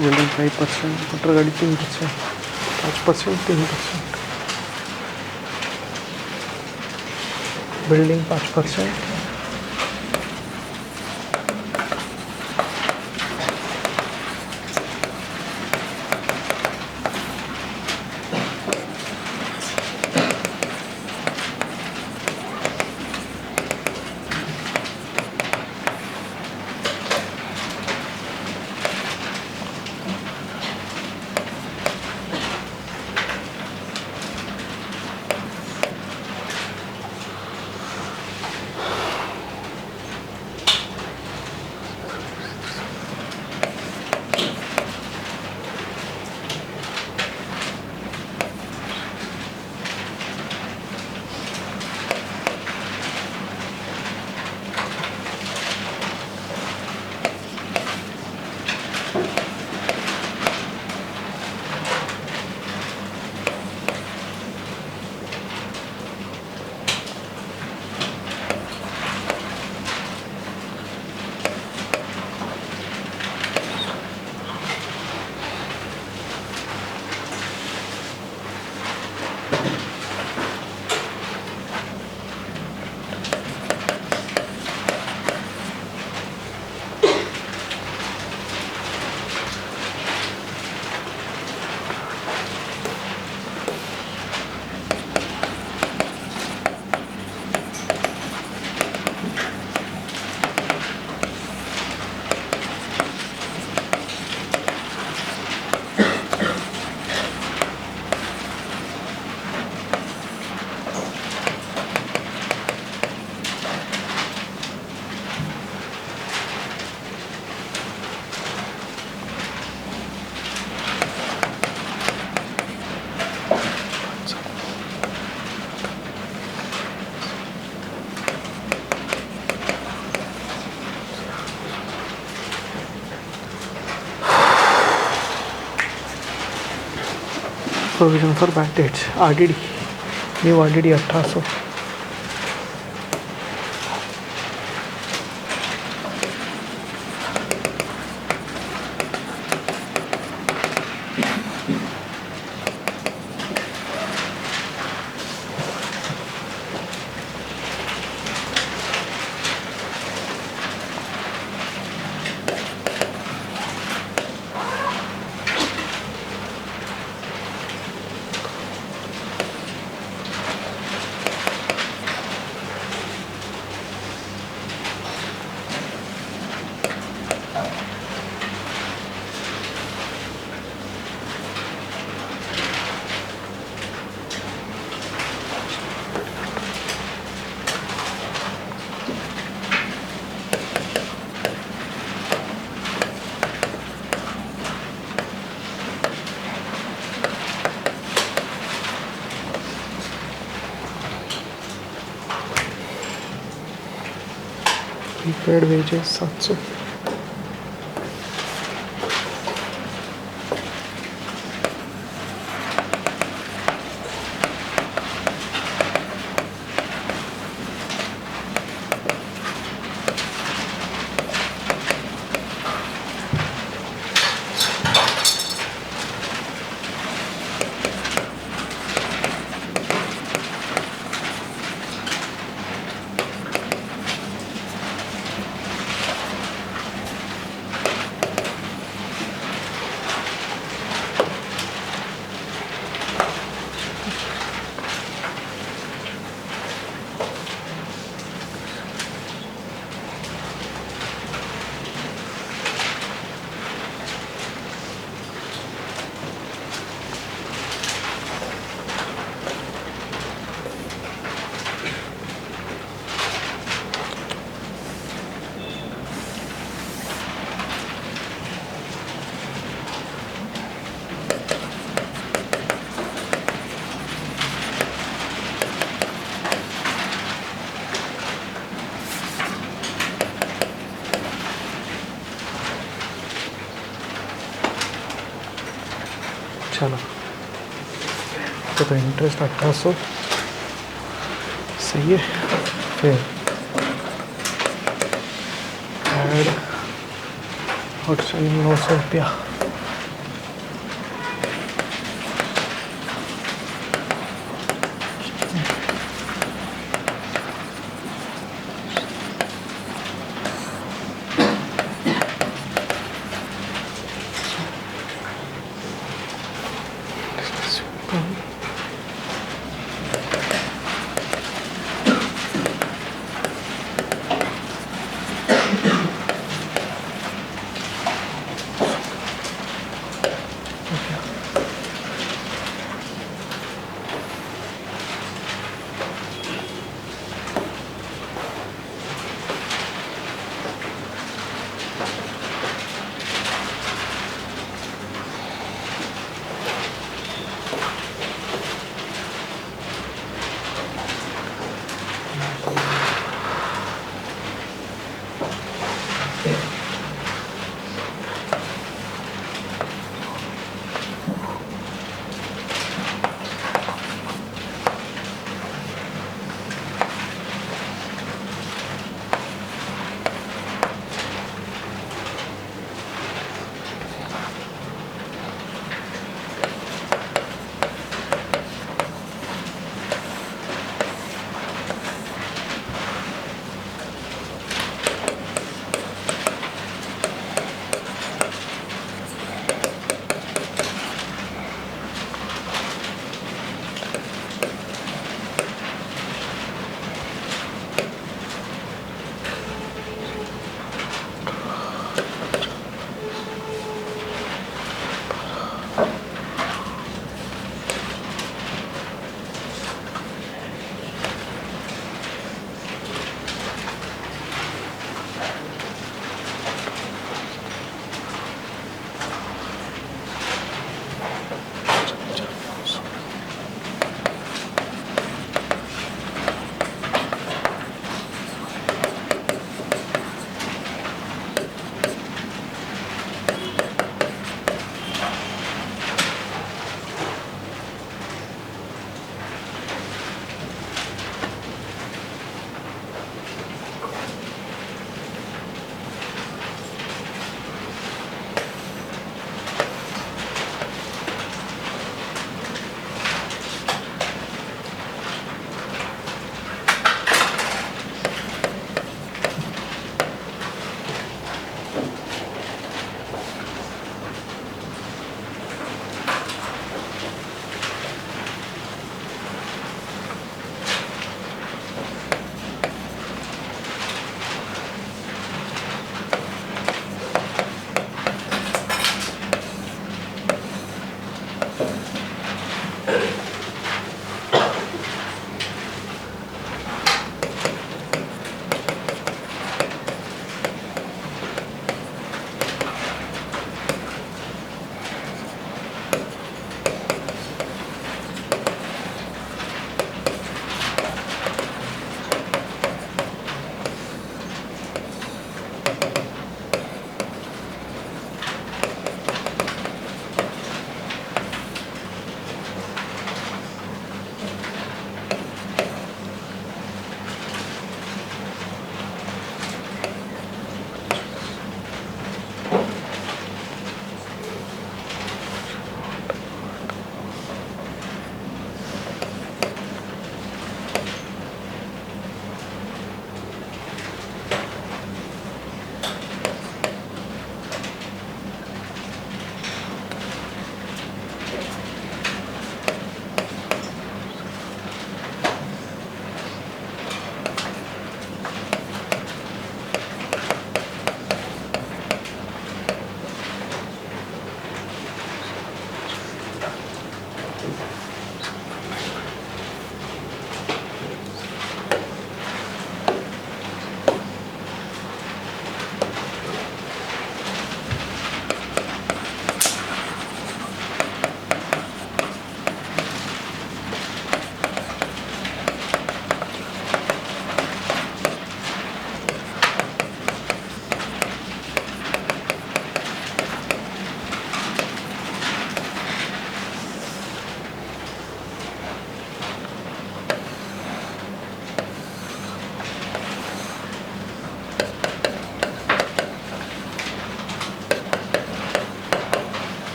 बिल्डिंग 5%, मोटर गाड़ी 3%, 5%, 3%, building 5%, provision for bad dates, RDD, new RDD 1800, prepaid wages 700, चलो तो इंटरेस्ट 1800 सही है। फिर ऐड आउटस्टैंडिंग 900 रुपया,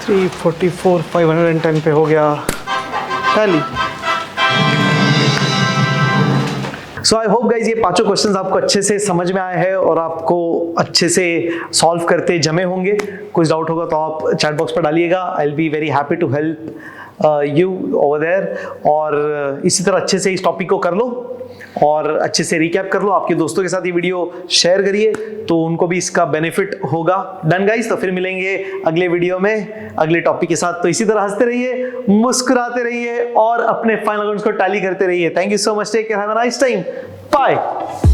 344 510 पे हो गया tally. So I hope guys ये पांचों क्वेश्चंस आपको अच्छे से समझ में आए हैं और आपको अच्छे से सॉल्व करते जमे होंगे। कुछ डाउट होगा तो आप चैट बॉक्स पर डालिएगा, I will be very happy to help you over there. और इसी तरह अच्छे से इस टॉपिक को कर लो और अच्छे से रिकैप कर लो, आपके दोस्तों के साथ ये वीडियो शेयर करिए तो उनको भी इसका बेनिफिट होगा। डन गाइस, तो फिर मिलेंगे अगले वीडियो में अगले टॉपिक के साथ। तो इसी तरह हंसते रहिए, मुस्कुराते रहिए और अपने फाइनल अकाउंट्स को टैली करते रहिए। Thank you so much, take care, have a nice time, bye.